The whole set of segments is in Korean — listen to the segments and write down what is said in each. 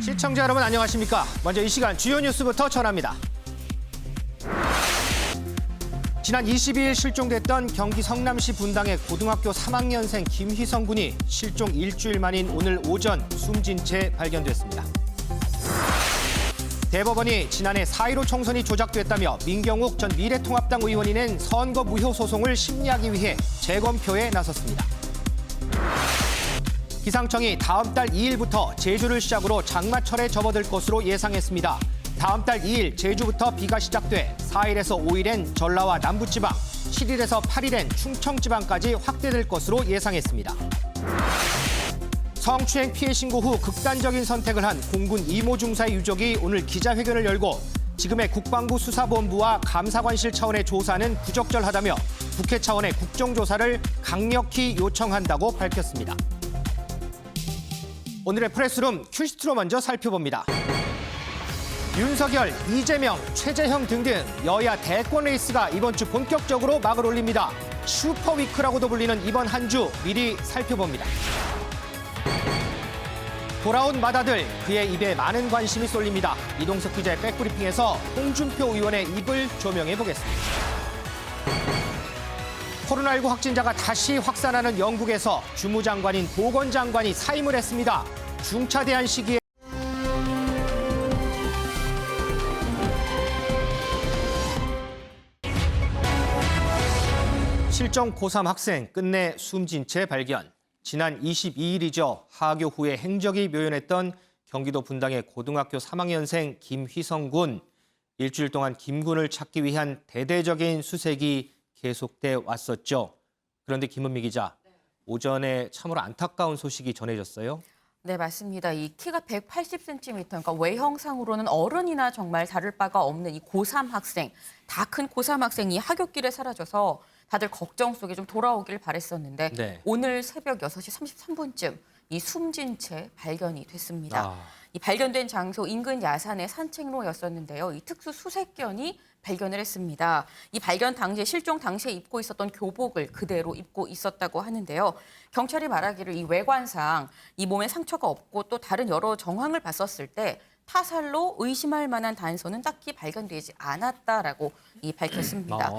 시청자 여러분 안녕하십니까? 먼저 이 시간 주요 뉴스부터 전합니다. 지난 22일 실종됐던 경기 성남시 분당의 고등학교 3학년생 김희성 군이 실종 일주일 만인 오늘 오전 숨진 채 발견됐습니다. 대법원이 지난해 4.15 총선이 조작됐다며 민경욱 전 미래통합당 의원이 낸 선거 무효 소송을 심리하기 위해 재검표에 나섰습니다. 기상청이 다음 달 2일부터 제주를 시작으로 장마철에 접어들 것으로 예상했습니다. 다음 달 2일 제주부터 비가 시작돼 4일에서 5일엔 전라와 남부지방, 7일에서 8일엔 충청지방까지 확대될 것으로 예상했습니다. 성추행 피해 신고 후 극단적인 선택을 한 공군 이모 중사의 유족이 오늘 기자회견을 열고 지금의 국방부 수사본부와 감사관실 차원의 조사는 부적절하다며 국회 차원의 국정조사를 강력히 요청한다고 밝혔습니다. 오늘의 프레스룸 큐시트로 먼저 살펴봅니다. 윤석열, 이재명, 최재형 등등 여야 대권 레이스가 이번 주 본격적으로 막을 올립니다. 슈퍼위크라고도 불리는 이번 한 주 미리 살펴봅니다. 돌아온 맏아들, 그의 입에 많은 관심이 쏠립니다. 이동석 기자의 백브리핑에서 홍준표 의원의 입을 조명해 보겠습니다. 코로나19 확진자가 다시 확산하는 영국에서 주무장관인 보건장관이 사임을 했습니다. 중차대한 시기에 실종 고3 학생 끝내 숨진 채 발견. 지난 22일이죠. 하교 후에 행적이 묘연했던 경기도 분당의 고등학교 3학년생 김휘성 군. 일주일 동안 김 군을 찾기 위한 대대적인 수색이 계속돼 왔었죠. 그런데 김은미 기자, 오전에 참으로 안타까운 소식이 전해졌어요. 네, 맞습니다. 이 키가 180cm, 그러니까 외형상으로는 어른이나 정말 다를 바가 없는 이 고3 학생, 다 큰 고3 학생이 하굣길에 사라져서 다들 걱정 속에 좀 돌아오길 바랬었는데 네. 오늘 새벽 6시 33분쯤 이 숨진 채 발견이 됐습니다. 아. 이 발견된 장소 인근 야산의 산책로였었는데요. 이 특수 수색견이 발견을 했습니다. 이 발견 당시에 실종 당시에 입고 있었던 교복을 그대로 입고 있었다고 하는데요. 경찰이 말하기를 이 외관상 이 몸에 상처가 없고 또 다른 여러 정황을 봤었을 때 타살로 의심할 만한 단서는 딱히 발견되지 않았다라고 밝혔습니다.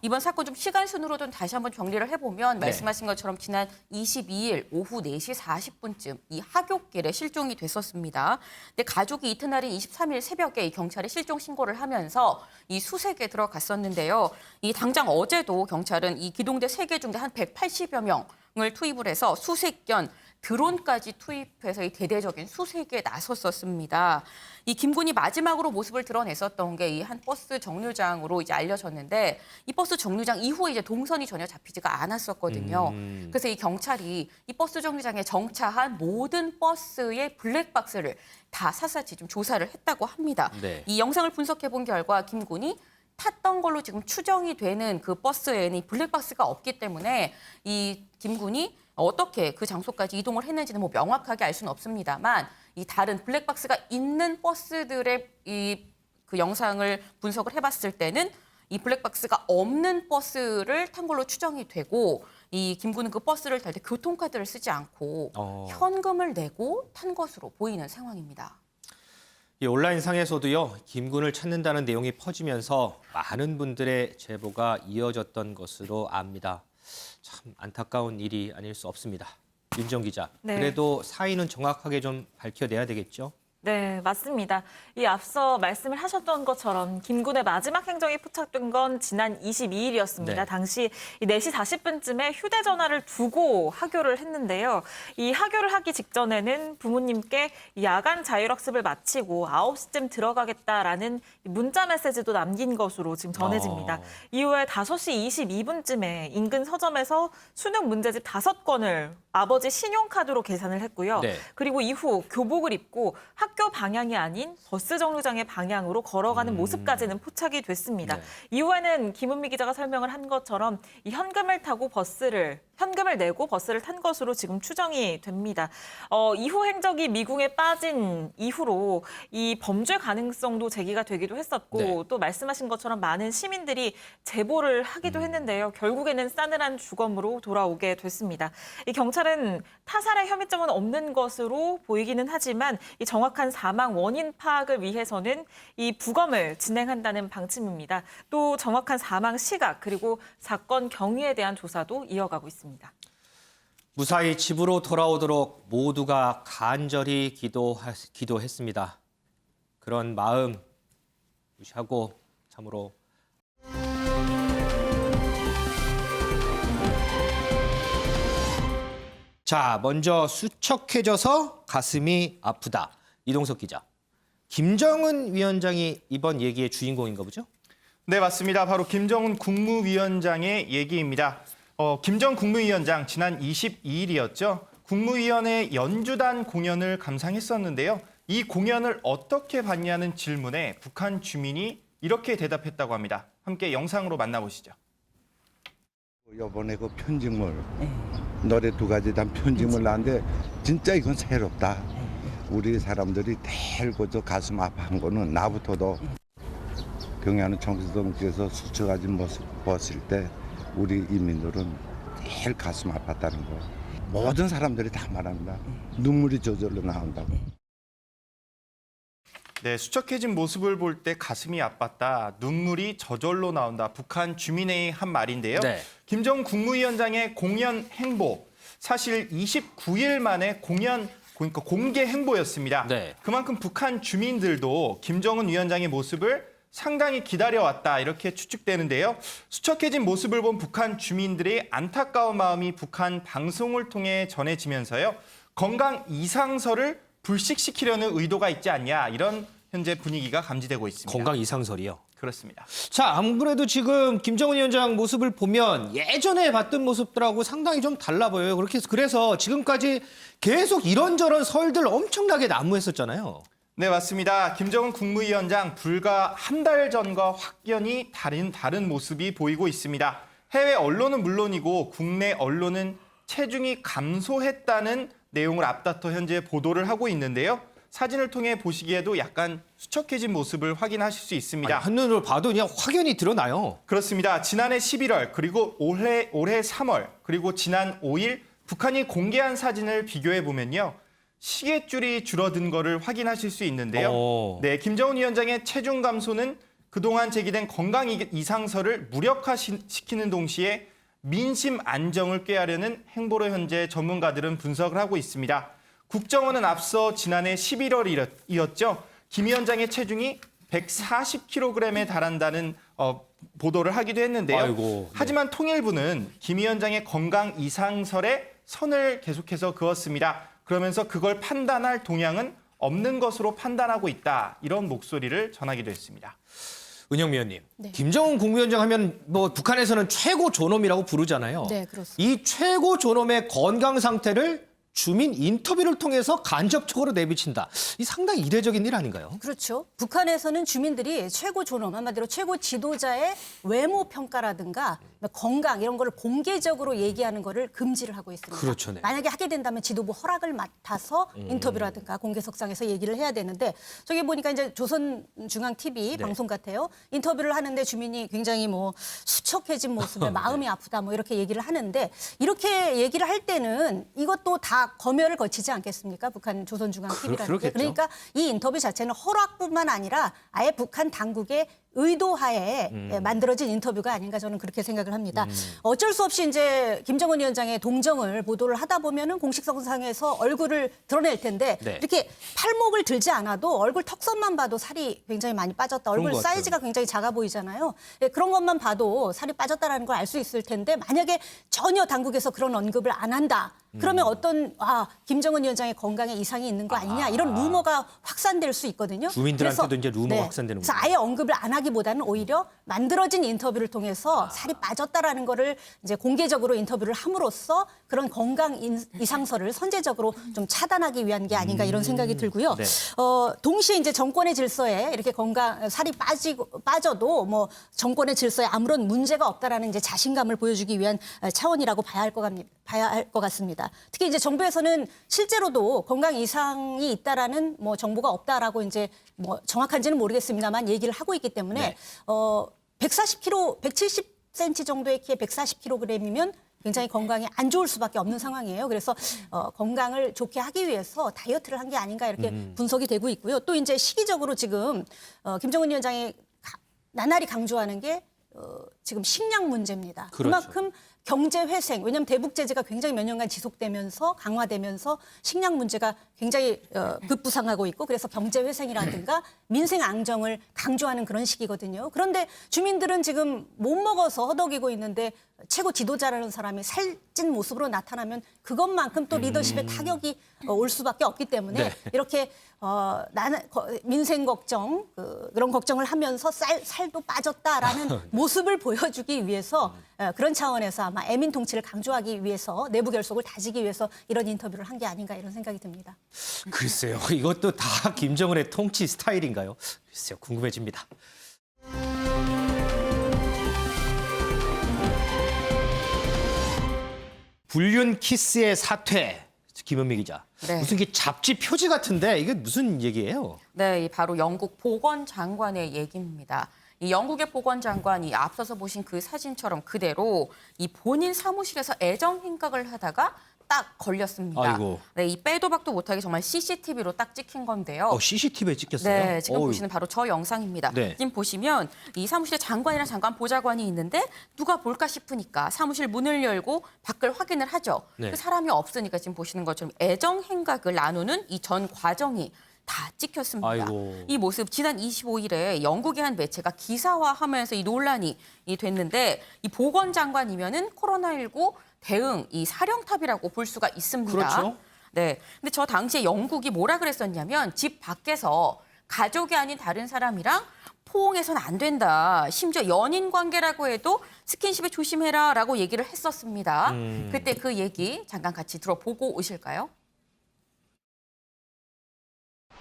이번 사건 좀 시간 순으로 좀 다시 한번 정리를 해보면 말씀하신 것처럼 지난 22일 오후 4시 40분쯤 이 하굣길에 실종이 됐었습니다. 근데 가족이 이튿날인 23일 새벽에 이 경찰에 실종 신고를 하면서 이 수색에 들어갔었는데요. 이 당장 어제도 경찰은 이 기동대 3개 중대 한 180여 명을 투입을 해서 수색견 드론까지 투입해서 이 대대적인 수색에 나섰었습니다. 이 김군이 마지막으로 모습을 드러냈었던 게 이 한 버스 정류장으로 이제 알려졌는데 이 버스 정류장 이후에 이제 동선이 전혀 잡히지가 않았었거든요. 그래서 이 경찰이 이 버스 정류장에 정차한 모든 버스의 블랙박스를 다 샅샅이 좀 조사를 했다고 합니다. 네. 이 영상을 분석해 본 결과 김군이 탔던 걸로 지금 추정이 되는 그 버스에는 이 블랙박스가 없기 때문에 이 김군이 어떻게 그 장소까지 이동을 했는지는 뭐 명확하게 알 수는 없습니다만 이 다른 블랙박스가 있는 버스들의 그 영상을 분석을 해봤을 때는 이 블랙박스가 없는 버스를 탄 걸로 추정이 되고 이 김군은 그 버스를 탈 때 교통카드를 쓰지 않고 현금을 내고 탄 것으로 보이는 상황입니다. 이 온라인상에서도요, 김 군을 찾는다는 내용이 퍼지면서 많은 분들의 제보가 이어졌던 것으로 압니다. 참 안타까운 일이 아닐 수 없습니다. 윤정 기자, 네. 그래도 사인은 정확하게 좀 밝혀내야 되겠죠? 네, 맞습니다. 이 앞서 말씀을 하셨던 것처럼 김 군의 마지막 행적이 포착된 건 지난 22일이었습니다. 네. 당시 4시 40분쯤에 휴대전화를 두고 하교를 했는데요. 이 하교를 하기 직전에는 부모님께 야간 자율학습을 마치고 9시쯤 들어가겠다라는 문자 메시지도 남긴 것으로 지금 전해집니다. 이후에 5시 22분쯤에 인근 서점에서 수능 문제집 5권을 아버지 신용카드로 계산을 했고요. 네. 그리고 이후 교복을 입고 학교 방향이 아닌 버스 정류장의 방향으로 걸어가는 모습까지는 포착이 됐습니다. 네. 이후에는 김은미 기자가 설명을 한 것처럼 이 현금을 타고 버스를 현금을 내고 버스를 탄 것으로 지금 추정이 됩니다. 이후 행적이 미궁에 빠진 이후로 이 범죄 가능성도 제기가 되기도 했었고 네. 또 말씀하신 것처럼 많은 시민들이 제보를 하기도 했는데요. 결국에는 싸늘한 주검으로 돌아오게 됐습니다. 이 경찰은 타살의 혐의점은 없는 것으로 보이기는 하지만 이 정확한 사망 원인 파악을 위해서는 이 부검을 진행한다는 방침입니다. 또 정확한 사망 시각 그리고 사건 경위에 대한 조사도 이어가고 있습니다. 무사히 집으로 돌아오도록 모두가 간절히 기도했습니다. 그런 마음 무시하고 참으로 자, 먼저 수척해져서 가슴이 아프다. 이동석 기자. 김정은 위원장이 이번 얘기의 주인공인가 보죠? 네, 맞습니다. 바로 김정은 국무위원장의 얘기입니다. 김정은 국무위원장 지난 22일이었죠. 국무위원회 연주단 공연을 감상했었는데요. 이 공연을 어떻게 봤냐는 질문에 북한 주민이 이렇게 대답했다고 합니다. 함께 영상으로 만나보시죠. 이번에 그 편집물 노래 두 가지 다 편집물 나왔는데 진짜 이건 새롭다. 우리 사람들이 제일 그저 가슴 아파한 거는 나부터도 경의하는 청소동께서 수척가진 모습 봤을 때 우리 인민들은 제일 가슴 아팠다는 거. 모든 사람들이 다 말합니다. 눈물이 저절로 나온다고. 네, 수척해진 모습을 볼 때 가슴이 아팠다. 눈물이 저절로 나온다. 북한 주민의 한 말인데요. 네. 김정은 국무위원장의 공연 행보. 사실 29일 만에 그러니까 공개 행보였습니다. 네. 그만큼 북한 주민들도 김정은 위원장의 모습을 상당히 기다려왔다 이렇게 추측되는데요. 수척해진 모습을 본 북한 주민들의 안타까운 마음이 북한 방송을 통해 전해지면서요. 건강 이상설을 불식시키려는 의도가 있지 않냐 이런 현재 분위기가 감지되고 있습니다. 건강 이상설이요. 그렇습니다. 자, 아무래도 지금 김정은 위원장 모습을 보면 예전에 봤던 모습들하고 상당히 좀 달라 보여요. 그래서 지금까지 계속 이런저런 설들 엄청나게 난무했었잖아요. 네, 맞습니다. 김정은 국무위원장 불과 한 달 전과 확연히 다른 모습이 보이고 있습니다. 해외 언론은 물론이고 국내 언론은 체중이 감소했다는 내용을 앞다퉈 현재 보도를 하고 있는데요. 사진을 통해 보시기에도 약간 수척해진 모습을 확인하실 수 있습니다. 아니, 한눈으로 봐도 그냥 확연히 드러나요. 그렇습니다. 지난해 11월 그리고 올해 3월 그리고 지난 5일 북한이 공개한 사진을 비교해 보면요. 시계줄이 줄어든 거를 확인하실 수 있는데요. 네, 김정은 위원장의 체중 감소는 그동안 제기된 건강 이상설을 무력화시키는 동시에 민심 안정을 꾀하려는 행보로 현재 전문가들은 분석을 하고 있습니다. 국정원은 앞서 지난해 11월이었죠. 김 위원장의 체중이 140kg에 달한다는 보도를 하기도 했는데요. 아이고, 네. 하지만 통일부는 김 위원장의 건강 이상설에 선을 계속해서 그었습니다. 그러면서 그걸 판단할 동향은 없는 것으로 판단하고 있다. 이런 목소리를 전하기도 했습니다. 은영미 의원님, 네. 김정은 국무위원장 하면 뭐 북한에서는 최고 존엄이라고 부르잖아요. 네, 그렇습니다. 이 최고 존엄의 건강 상태를 주민 인터뷰를 통해서 간접적으로 내비친다. 이 상당히 이례적인 일 아닌가요? 그렇죠. 북한에서는 주민들이 최고 존엄, 한마디로 최고 지도자의 외모 평가라든가 건강 이런 거를 공개적으로 얘기하는 거를 금지를 하고 있습니다. 그렇죠, 네. 만약에 하게 된다면 지도부 허락을 맡아서 인터뷰라든가 공개석상에서 얘기를 해야 되는데 저기 보니까 이제 조선중앙TV 네. 방송 같아요. 인터뷰를 하는데 주민이 굉장히 뭐 수척해진 모습에 마음이 아프다 뭐 이렇게 얘기를 하는데 이렇게 얘기를 할 때는 이것도 다 검열을 거치지 않겠습니까? 북한 조선중앙TV라는 게. 그렇겠죠. 그러니까 이 인터뷰 자체는 허락뿐만 아니라 아예 북한 당국의 의도하에 만들어진 인터뷰가 아닌가 저는 그렇게 생각을 합니다. 어쩔 수 없이 이제 김정은 위원장의 동정을 보도를 하다 보면은 공식성상에서 얼굴을 드러낼 텐데 네. 이렇게 팔목을 들지 않아도 얼굴 턱선만 봐도 살이 굉장히 많이 빠졌다. 그런 얼굴 것 같아요. 사이즈가 굉장히 작아 보이잖아요. 예, 그런 것만 봐도 살이 빠졌다라는 걸 알 수 있을 텐데 만약에 전혀 당국에서 그런 언급을 안 한다. 그러면 어떤 김정은 위원장의 건강에 이상이 있는 거 아니냐 이런 루머가 확산될 수 있거든요. 주민들한테도 그래서, 이제 루머가 확산되는군요. 그래서 아예 언급을 안 하기 말하기보다는 오히려 만들어진 인터뷰를 통해서 살이 빠졌다라는 거를 이제 공개적으로 인터뷰를 함으로써 그런 건강 이상설을 선제적으로 좀 차단하기 위한 게 아닌가 이런 생각이 들고요. 네. 동시에 이제 정권의 질서에 이렇게 살이 빠져도 뭐 정권의 질서에 아무런 문제가 없다라는 이제 자신감을 보여주기 위한 차원이라고 봐야 할 것 같습니다. 특히 이제 정부에서는 실제로도 건강 이상이 있다라는 뭐 정보가 없다라고 이제 뭐 정확한지는 모르겠습니다만 얘기를 하고 있기 때문에 네. 140kg, 170cm 정도의 키에 140kg이면 굉장히 건강에 안 좋을 수밖에 없는 상황이에요. 그래서 건강을 좋게 하기 위해서 다이어트를 한 게 아닌가 이렇게 분석이 되고 있고요. 또 이제 시기적으로 지금 김정은 위원장이 나날이 강조하는 게 지금 식량 문제입니다. 그렇죠. 그만큼 경제 회생, 왜냐하면 대북 제재가 굉장히 몇 년간 지속되면서 강화되면서 식량 문제가 굉장히 급부상하고 있고 그래서 경제 회생이라든가 민생 안정을 강조하는 그런 시기거든요. 그런데 주민들은 지금 못 먹어서 허덕이고 있는데 최고 지도자라는 사람이 살찐 모습으로 나타나면 그것만큼 또 리더십에 타격이 올 수밖에 없기 때문에 네. 이렇게 나는 민생 걱정 그런 걱정을 하면서 살도 빠졌다라는 모습을 보여주기 위해서 그런 차원에서 아마 애민 통치를 강조하기 위해서 내부 결속을 다지기 위해서 이런 인터뷰를 한 게 아닌가 이런 생각이 듭니다. 글쎄요. 이것도 다 김정은의 통치 스타일인가요? 글쎄요. 궁금해집니다. 불륜 키스의 사퇴. 김은미 기자. 네. 무슨 게 잡지 표지 같은데 이게 무슨 얘기예요? 네, 바로 영국 보건장관의 얘기입니다. 이 영국의 보건장관이 앞서서 보신 그 사진처럼 그대로 이 본인 사무실에서 애정 행각을 하다가 딱 걸렸습니다. 아이고. 네, 이 빼도 박도 못하게 정말 CCTV로 딱 찍힌 건데요. CCTV에 찍혔어요? 네, 지금 어휴. 보시는 바로 저 영상입니다. 네. 지금 보시면 이 사무실에 장관이랑 장관 보좌관이 있는데 누가 볼까 싶으니까 사무실 문을 열고 밖을 확인을 하죠. 네. 그 사람이 없으니까 지금 보시는 것처럼 애정 행각을 나누는 이 전 과정이 다 찍혔습니다. 아이고. 이 모습 지난 25일에 영국의 한 매체가 기사화하면서 이 논란이 됐는데 이 보건장관이면은 코로나19 대응 이 사령탑이라고 볼 수가 있습니다. 그렇죠. 네. 근데 저 당시에 영국이 뭐라 그랬었냐면 집 밖에서 가족이 아닌 다른 사람이랑 포옹해서는 안 된다. 심지어 연인 관계라고 해도 스킨십에 조심해라라고 얘기를 했었습니다. 그때 그 얘기 잠깐 같이 들어보고 오실까요?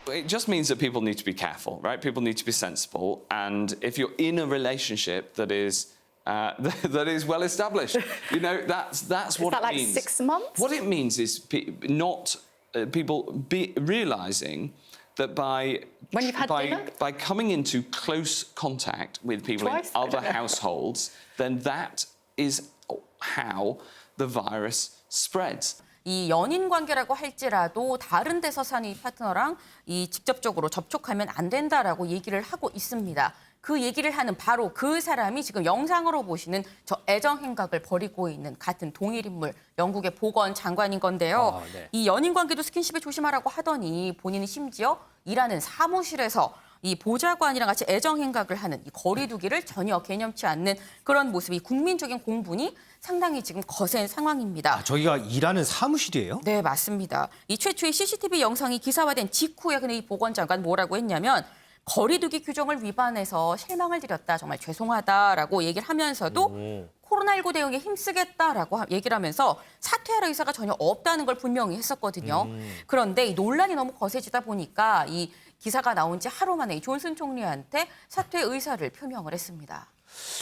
It just means that people need to be careful, right? People need to be sensible, and if you're in a relationship that is well established, you know that's what that it like means. 6 months? What it means is not people realizing that When you've had dinner? by coming into close contact with people Twice? in other households, then that is how the virus spreads. 이 연인 관계라고 할지라도 다른 데서 사는 이 파트너랑 이 직접적으로 접촉하면 안 된다라고 얘기를 하고 있습니다. 그 얘기를 하는 바로 그 사람이 지금 영상으로 보시는 저 애정 행각을 벌이고 있는 같은 동일 인물, 영국의 보건 장관인 건데요. 아, 네. 이 연인 관계도 스킨십에 조심하라고 하더니 본인이 심지어 일하는 사무실에서 이 보좌관이랑 같이 애정 행각을 하는 이 거리두기를 전혀 개념치 않는 그런 모습이 국민적인 공분이 상당히 지금 거센 상황입니다. 저기가 일하는 사무실이에요? 네, 맞습니다. 이 최초의 CCTV 영상이 기사화된 직후에 근데 이 보건장관 뭐라고 했냐면 거리두기 규정을 위반해서 실망을 드렸다. 정말 죄송하다라고 얘기를 하면서도 코로나19 대응에 힘쓰겠다라고 얘기를 하면서 사퇴할 의사가 전혀 없다는 걸 분명히 했었거든요. 그런데 이 논란이 너무 거세지다 보니까 이 기사가 나온 지 하루 만에 존슨 총리한테 사퇴 의사를 표명을 했습니다.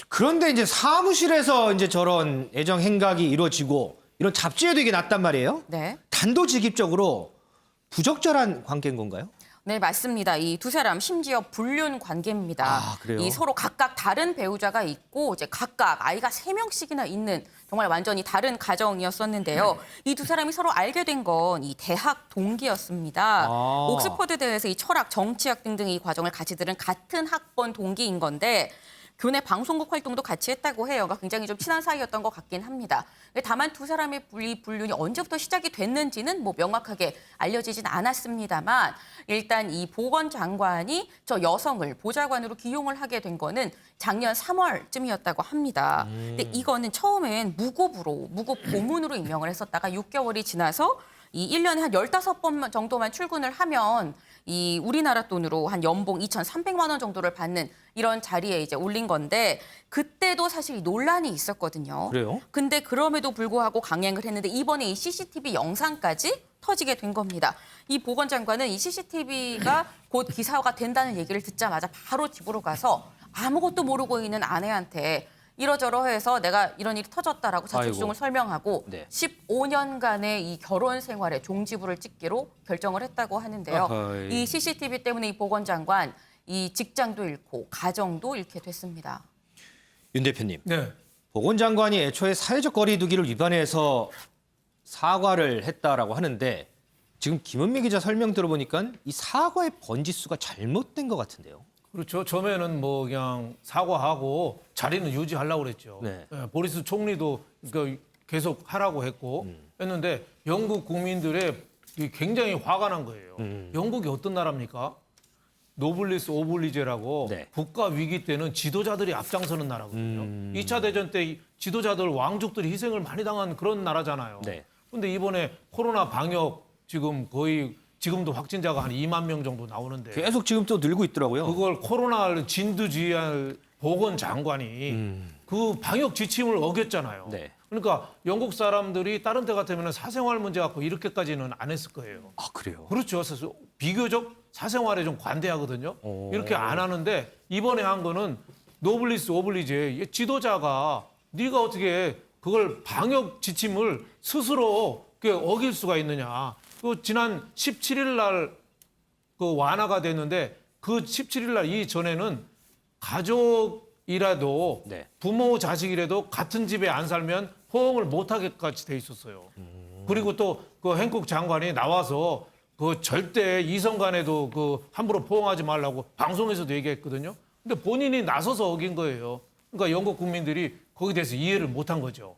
그런데 이제 사무실에서 이제 저런 애정 행각이 이루어지고 이런 잡지에도 이게 났단 말이에요? 네. 단도직입적으로 부적절한 관계인 건가요? 네, 맞습니다. 이 두 사람 심지어 불륜 관계입니다. 아, 그래요? 이 서로 각각 다른 배우자가 있고 이제 각각 아이가 3명씩이나 있는 정말 완전히 다른 가정이었었는데요. 이 두 사람이 서로 알게 된 건 이 대학 동기였습니다. 아. 옥스퍼드 대에서 이 철학, 정치학 등등 이 과정을 같이 들은 같은 학번 동기인 건데 교내 방송국 활동도 같이 했다고 해요. 그러니까 굉장히 좀 친한 사이였던 것 같긴 합니다. 다만 두 사람의 불륜이 언제부터 시작이 됐는지는 뭐 명확하게 알려지진 않았습니다만 일단 이 보건장관이 저 여성을 보좌관으로 기용을 하게 된 거는 작년 3월쯤이었다고 합니다. 근데 이거는 처음엔 무급 고문으로 임명을 했었다가 6개월이 지나서 이 1년에 한 15번 정도만 출근을 하면 이 우리나라 돈으로 한 연봉 2,300만 원 정도를 받는 이런 자리에 이제 올린 건데 그때도 사실 이 논란이 있었거든요. 그래요? 근데 그럼에도 불구하고 강행을 했는데 이번에 이 CCTV 영상까지 터지게 된 겁니다. 이 보건장관은 이 CCTV가 곧 기사화가 된다는 얘기를 듣자마자 바로 집으로 가서 아무것도 모르고 있는 아내한테 이러저러해서 내가 이런 일이 터졌다라고 자초지종을 아이고. 설명하고 네. 15년간의 이 결혼 생활에 종지부를 찍기로 결정을 했다고 하는데요. 어허이. 이 CCTV 때문에 이 보건장관 이 직장도 잃고 가정도 잃게 됐습니다. 윤 대표님, 네. 보건장관이 애초에 사회적 거리 두기를 위반해서 사과를 했다라고 하는데 지금 김은미 기자 설명 들어보니까 이 사과의 번지수가 잘못된 것 같은데요. 그렇죠. 처음에는 뭐 그냥 사과하고 자리는 유지하려고 그랬죠. 네. 예, 보리스 총리도 계속 하라고 했고 했는데 영국 국민들의 굉장히 화가 난 거예요. 영국이 어떤 나라입니까? 노블리스 오블리제라고 네. 국가 위기 때는 지도자들이 앞장서는 나라거든요. 2차 대전 때 지도자들 왕족들이 희생을 많이 당한 그런 나라잖아요. 네. 근데 이번에 코로나 방역 지금 거의 지금도 확진자가 한 2만 명 정도 나오는데 계속 지금 또 늘고 있더라고요. 그걸 코로나를 진두지휘할 보건장관이 그 방역 지침을 어겼잖아요. 네. 그러니까 영국 사람들이 다른 때 같으면 사생활 문제 갖고 이렇게까지는 안 했을 거예요. 아, 그래요? 그렇죠. 그래서 비교적 사생활에 좀 관대하거든요. 오. 이렇게 안 하는데 이번에 한 거는 노블리스 오블리제 지도자가 네가 어떻게 그걸 방역 지침을 스스로 어길 수가 있느냐. 그 지난 17일 날 그 완화가 됐는데 그 17일 날 이전에는 가족이라도 네. 부모 자식이라도 같은 집에 안 살면 포옹을 못 하게까지 돼 있었어요. 그리고 또 그 행국 장관이 나와서 그 절대 이성 간에도 그 함부로 포옹하지 말라고 방송에서도 얘기했거든요. 근데 본인이 나서서 어긴 거예요. 그러니까 영국 국민들이 거기에 대해서 이해를 못한 거죠.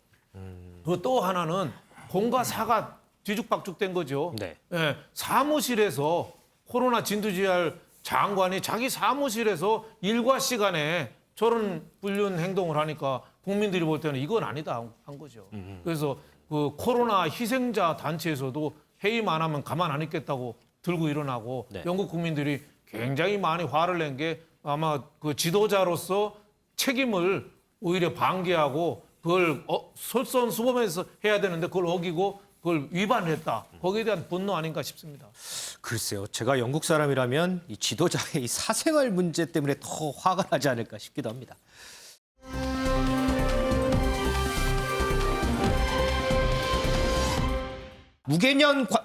그 또 하나는 공과 사가 뒤죽박죽된 거죠. 네. 예, 사무실에서 코로나 진두지휘할 장관이 자기 사무실에서 일과 시간에 저런 불륜 행동을 하니까 국민들이 볼 때는 이건 아니다 한 거죠. 그래서 그 코로나 희생자 단체에서도 회의만 하면 가만 안 있겠다고 들고 일어나고 네. 영국 국민들이 굉장히 많이 화를 낸 게 아마 그 지도자로서 책임을 오히려 방기하고 그걸 솔선수범해서 해야 되는데 그걸 어기고 그걸 위반했다. 거기에 대한 분노 아닌가 싶습니다. 글쎄요. 제가 영국 사람이라면 이 지도자의 이 사생활 문제 때문에 더 화가 나지 않을까 싶기도 합니다.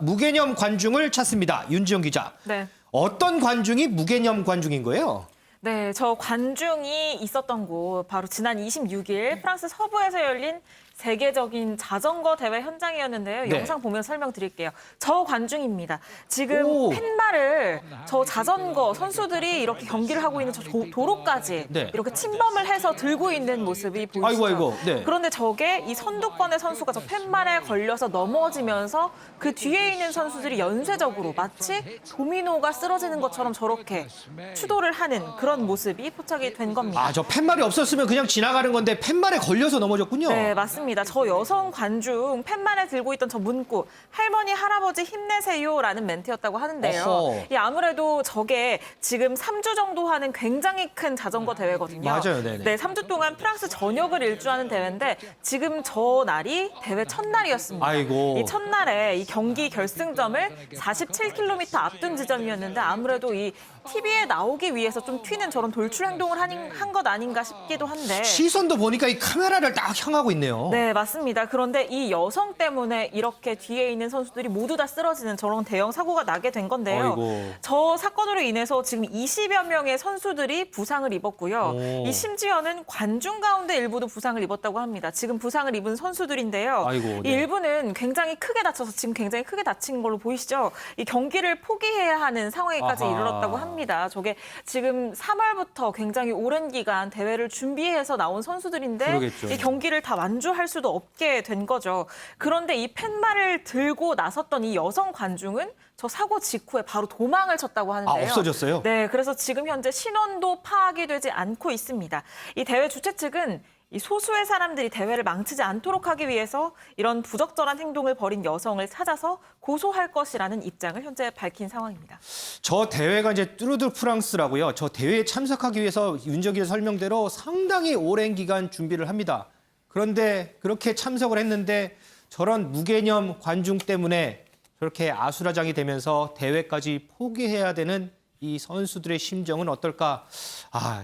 무개념 관중을 찾습니다. 윤지영 기자. 네. 어떤 관중이 무개념 관중인 거예요? 네, 저 관중이 있었던 곳 바로 지난 26일 프랑스 서부에서 열린 세계적인 자전거 대회 현장이었는데요. 네. 영상 보면 설명드릴게요. 저 관중입니다. 지금 오. 팻말을 저 자전거 선수들이 이렇게 경기를 하고 있는 저 도로까지 네. 이렇게 침범을 해서 들고 있는 모습이 보이시죠? 아이고. 네. 그런데 저게 이 선두권의 선수가 저 팻말에 걸려서 넘어지면서 그 뒤에 있는 선수들이 연쇄적으로 마치 도미노가 쓰러지는 것처럼 저렇게 추돌을 하는 그런 모습이 포착이 된 겁니다. 아, 저 팻말이 없었으면 그냥 지나가는 건데 팻말에 걸려서 넘어졌군요. 네, 맞습니다. 저 여성 관중 팻말에 들고 있던 저 문구 할머니 할아버지 힘내세요라는 멘트였다고 하는데요. 어허. 이 아무래도 저게 지금 3주 정도 하는 굉장히 큰 자전거 대회거든요. 맞아요, 네네. 네, 3주 동안 프랑스 전역을 일주하는 대회인데 지금 저 날이 대회 첫날이었습니다. 아이고. 이 첫날에 이 경기 결승점을 47km 앞둔 지점이었는데 아무래도 이 TV에 나오기 위해서 좀 튀는 저런 돌출 행동을 한 것 아닌가 싶기도 한데. 시선도 보니까 이 카메라를 딱 향하고 있네요. 네, 맞습니다. 그런데 이 여성 때문에 이렇게 뒤에 있는 선수들이 모두 다 쓰러지는 저런 대형 사고가 나게 된 건데요. 아이고. 저 사건으로 인해서 지금 20여 명의 선수들이 부상을 입었고요. 오. 이 심지어는 관중 가운데 일부도 부상을 입었다고 합니다. 지금 부상을 입은 선수들인데요. 아이고, 이 네. 일부는 굉장히 크게 다쳐서 지금 굉장히 크게 다친 걸로 보이시죠? 이 경기를 포기해야 하는 상황에까지 아하. 이르렀다고 합니다. 저게 지금 3월부터 굉장히 오랜 기간 대회를 준비해서 나온 선수들인데 그러겠죠. 이 경기를 다 완주할 수도 없게 된 거죠. 그런데 이 팻말을 들고 나섰던 이 여성 관중은 저 사고 직후에 바로 도망을 쳤다고 하는데요. 아, 없어졌어요? 네, 그래서 지금 현재 신원도 파악이 되지 않고 있습니다. 이 대회 주최 측은 이 소수의 사람들이 대회를 망치지 않도록 하기 위해서 이런 부적절한 행동을 벌인 여성을 찾아서 고소할 것이라는 입장을 현재 밝힌 상황입니다. 저 대회가 이제 뚜르드 프랑스라고요. 저 대회에 참석하기 위해서 윤석열 설명대로 상당히 오랜 기간 준비를 합니다. 그런데 그렇게 참석을 했는데 저런 무개념 관중 때문에 저렇게 아수라장이 되면서 대회까지 포기해야 되는 이 선수들의 심정은 어떨까?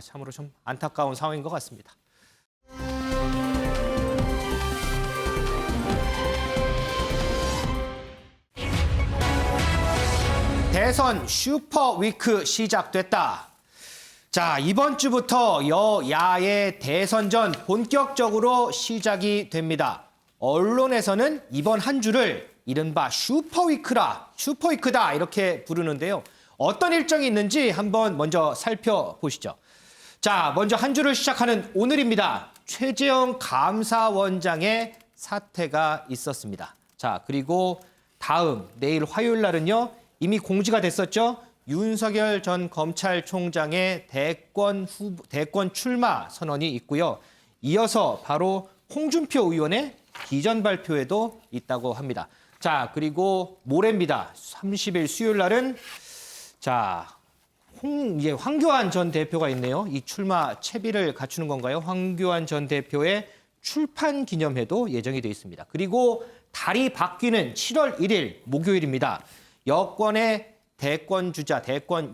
참으로 좀 안타까운 상황인 것 같습니다. 대선 슈퍼위크 시작됐다. 자, 이번 주부터 여야의 대선전 본격적으로 시작이 됩니다. 언론에서는 이번 한 주를 이른바 슈퍼위크다 이렇게 부르는데요. 어떤 일정이 있는지 한번 먼저 살펴보시죠. 자, 먼저 한 주를 시작하는 오늘입니다. 최재형 감사원장의 사퇴가 있었습니다. 자, 그리고 내일 화요일 날은요. 이미 공지가 됐었죠. 윤석열 전 검찰총장의 대권 출마 선언이 있고요. 이어서 바로 홍준표 의원의 기전 발표에도 있다고 합니다. 자, 그리고 모레입니다. 30일 수요일 날은 황교안 전 대표가 있네요. 이 출마 채비를 갖추는 건가요? 황교안 전 대표의 출판 기념회도 예정이 돼 있습니다. 그리고 달이 바뀌는 7월 1일 목요일입니다. 여권의 대권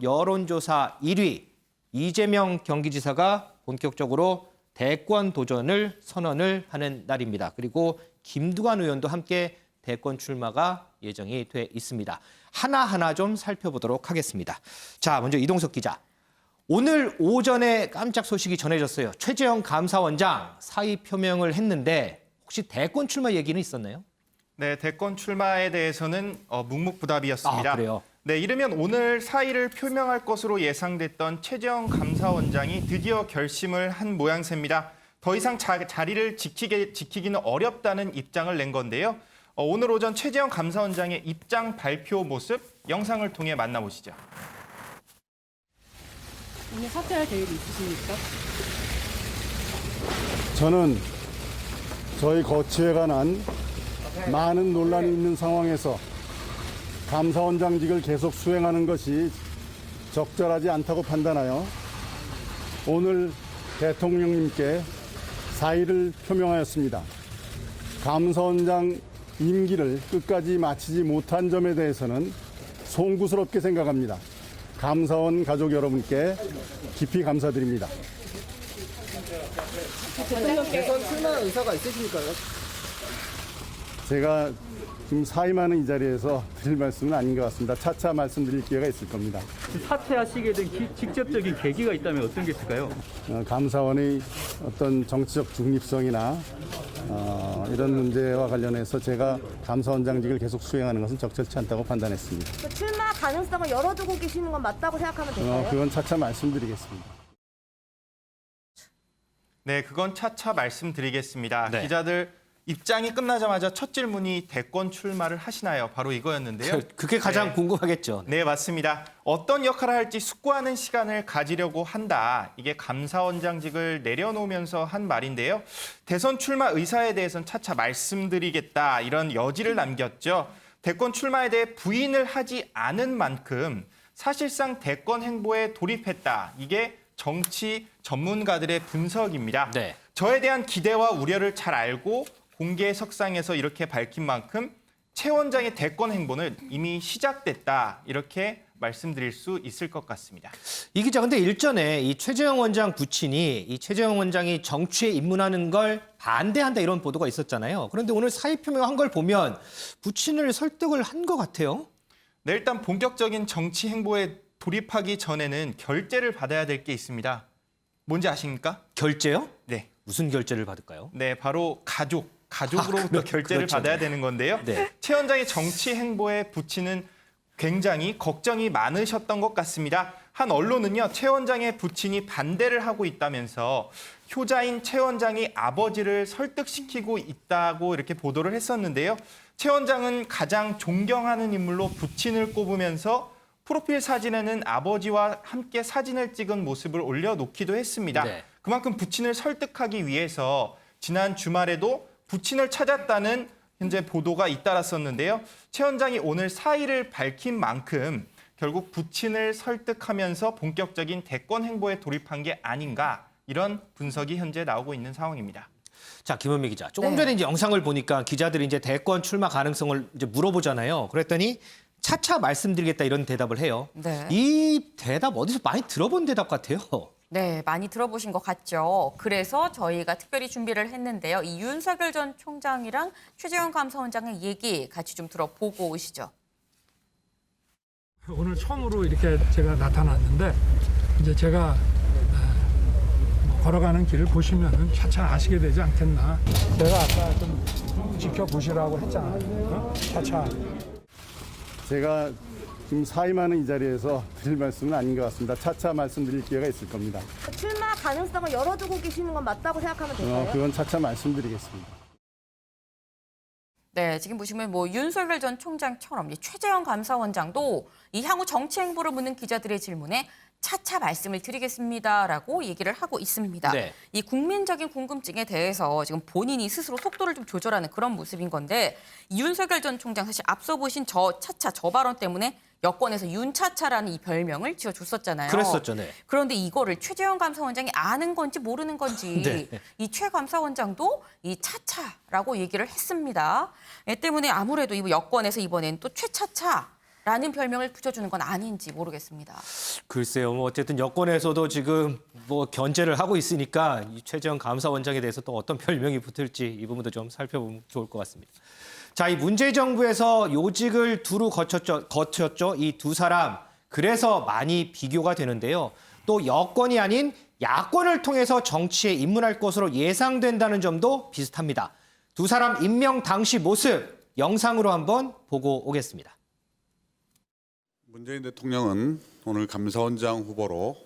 여론조사 1위 이재명 경기지사가 본격적으로 대권 도전을 선언을 하는 날입니다. 그리고 김두관 의원도 함께 대권 출마가 예정이 돼 있습니다. 하나하나 좀 살펴보도록 하겠습니다. 자, 먼저 이동석 기자. 오늘 오전에 깜짝 소식이 전해졌어요. 최재형 감사원장 사의 표명을 했는데 혹시 대권 출마 얘기는 있었나요? 네, 대권 출마에 대해서는 묵묵부답이었습니다. 그래요? 네, 이르면 오늘 사의를 표명할 것으로 예상됐던 최재형 감사원장이 드디어 결심을 한 모양새입니다. 더 이상 자리를 지키기는 어렵다는 입장을 낸 건데요. 오늘 오전 최재형 감사원장의 입장 발표 모습 영상을 통해 만나보시죠. 오늘 사퇴할 계획이 있으십니까? 저는 저희 거취에 관한 많은 논란이 있는 상황에서 감사원장직을 계속 수행하는 것이 적절하지 않다고 판단하여 오늘 대통령님께 사의를 표명하였습니다. 감사원장 임기를 끝까지 마치지 못한 점에 대해서는 송구스럽게 생각합니다. 감사원 가족 여러분께 깊이 감사드립니다. 대통령 대선 출마 의사가 있으십니까? 제가 지금 사임하는 이 자리에서 드릴 말씀은 아닌 것 같습니다. 차차 말씀드릴 기회가 있을 겁니다. 사퇴하시게 된 직접적인 계기가 있다면 어떤 게 있을까요? 감사원의 어떤 정치적 중립성이나 이런 문제와 관련해서 제가 감사원장직을 계속 수행하는 것은 적절치 않다고 판단했습니다. 출마 가능성을 열어두고 계시는 건 맞다고 생각하면 될까요? 그건 차차 말씀드리겠습니다. 네, 그건 차차 말씀드리겠습니다. 네. 기자들 입장이 끝나자마자 첫 질문이 대권 출마를 하시나요? 바로 이거였는데요. 그게 가장 궁금하겠죠. 네, 맞습니다. 어떤 역할을 할지 숙고하는 시간을 가지려고 한다. 이게 감사원장직을 내려놓으면서 한 말인데요. 대선 출마 의사에 대해서는 차차 말씀드리겠다. 이런 여지를 남겼죠. 대권 출마에 대해 부인을 하지 않은 만큼 사실상 대권 행보에 돌입했다. 이게 정치 전문가들의 분석입니다. 네. 저에 대한 기대와 우려를 잘 알고 공개 석상에서 이렇게 밝힌 만큼 최 원장의 대권 행보는 이미 시작됐다. 이렇게 말씀드릴 수 있을 것 같습니다. 이 기자, 근데 일전에 이 최재형 원장 부친이 이 최재형 원장이 정치에 입문하는 걸 반대한다 이런 보도가 있었잖아요. 그런데 오늘 사의 표명한 걸 보면 부친을 설득을 한 것 같아요. 네, 일단 본격적인 정치 행보에 돌입하기 전에는 결재를 받아야 될 게 있습니다. 뭔지 아십니까? 결재요? 네. 무슨 결재를 받을까요? 네, 바로 가족으로부터 결재를 그렇죠. 받아야 되는 건데요. 네. 최 원장의 정치 행보에 부친은 굉장히 걱정이 많으셨던 것 같습니다. 한 언론은요, 최 원장의 부친이 반대를 하고 있다면서 효자인 최 원장이 아버지를 설득시키고 있다고 이렇게 보도를 했었는데요. 최 원장은 가장 존경하는 인물로 부친을 꼽으면서 프로필 사진에는 아버지와 함께 사진을 찍은 모습을 올려놓기도 했습니다. 네. 그만큼 부친을 설득하기 위해서 지난 주말에도 부친을 찾았다는 현재 보도가 잇따랐었는데요. 최 원장이 오늘 사의를 밝힌 만큼 결국 부친을 설득하면서 본격적인 대권 행보에 돌입한 게 아닌가, 이런 분석이 현재 나오고 있는 상황입니다. 자, 김은미 기자. 조금 전에 이제 영상을 보니까 기자들이 이제 대권 출마 가능성을 이제 물어보잖아요. 그랬더니 차차 말씀드리겠다 이런 대답을 해요. 네. 이 대답 어디서 많이 들어본 대답 같아요. 네, 많이 들어보신 것 같죠. 그래서 저희가 특별히 준비를 했는데요. 이 윤석열 전 총장이랑 최재형 감사원장의 얘기 같이 좀 들어보고 오시죠. 오늘 처음으로 이렇게 제가 나타났는데 이제 제가 걸어가는 길을 보시면은 차차 아시게 되지 않겠나. 제가 아까 좀 지켜보시라고 했잖아요. 차차. 제가 지금 사임하는 이 자리에서 드릴 말씀은 아닌 것 같습니다. 차차 말씀드릴 기회가 있을 겁니다. 출마 가능성을 열어두고 계시는 건 맞다고 생각하면 될까요? 그건 차차 말씀드리겠습니다. 네, 지금 보시면 뭐 윤석열 전 총장처럼 이 최재형 감사원장도 이 향후 정치 행보를 묻는 기자들의 질문에 차차 말씀을 드리겠습니다라고 얘기를 하고 있습니다. 네. 이 국민적인 궁금증에 대해서 지금 본인이 스스로 속도를 좀 조절하는 그런 모습인 건데 윤석열 전 총장 사실 앞서 보신 저 차차 저 발언 때문에 여권에서 윤차차라는 이 별명을 지어줬었잖아요. 그랬었죠, 네. 그런데 이거를 최재형 감사원장이 아는 건지 모르는 건지 네. 이 최 감사원장도 이 차차라고 얘기를 했습니다. 때문에 아무래도 이 여권에서 이번엔 또 최차차라는 별명을 붙여주는 건 아닌지 모르겠습니다. 글쎄요, 뭐 어쨌든 여권에서도 지금 뭐 견제를 하고 있으니까 이 최재형 감사원장에 대해서 또 어떤 별명이 붙을지 이 부분도 좀 살펴보면 좋을 것 같습니다. 자, 이 문재인 정부에서 요직을 두루 거쳤죠. 이 두 사람. 그래서 많이 비교가 되는데요. 또 여권이 아닌 야권을 통해서 정치에 입문할 것으로 예상된다는 점도 비슷합니다. 두 사람 임명 당시 모습 영상으로 한번 보고 오겠습니다. 문재인 대통령은 오늘 감사원장 후보로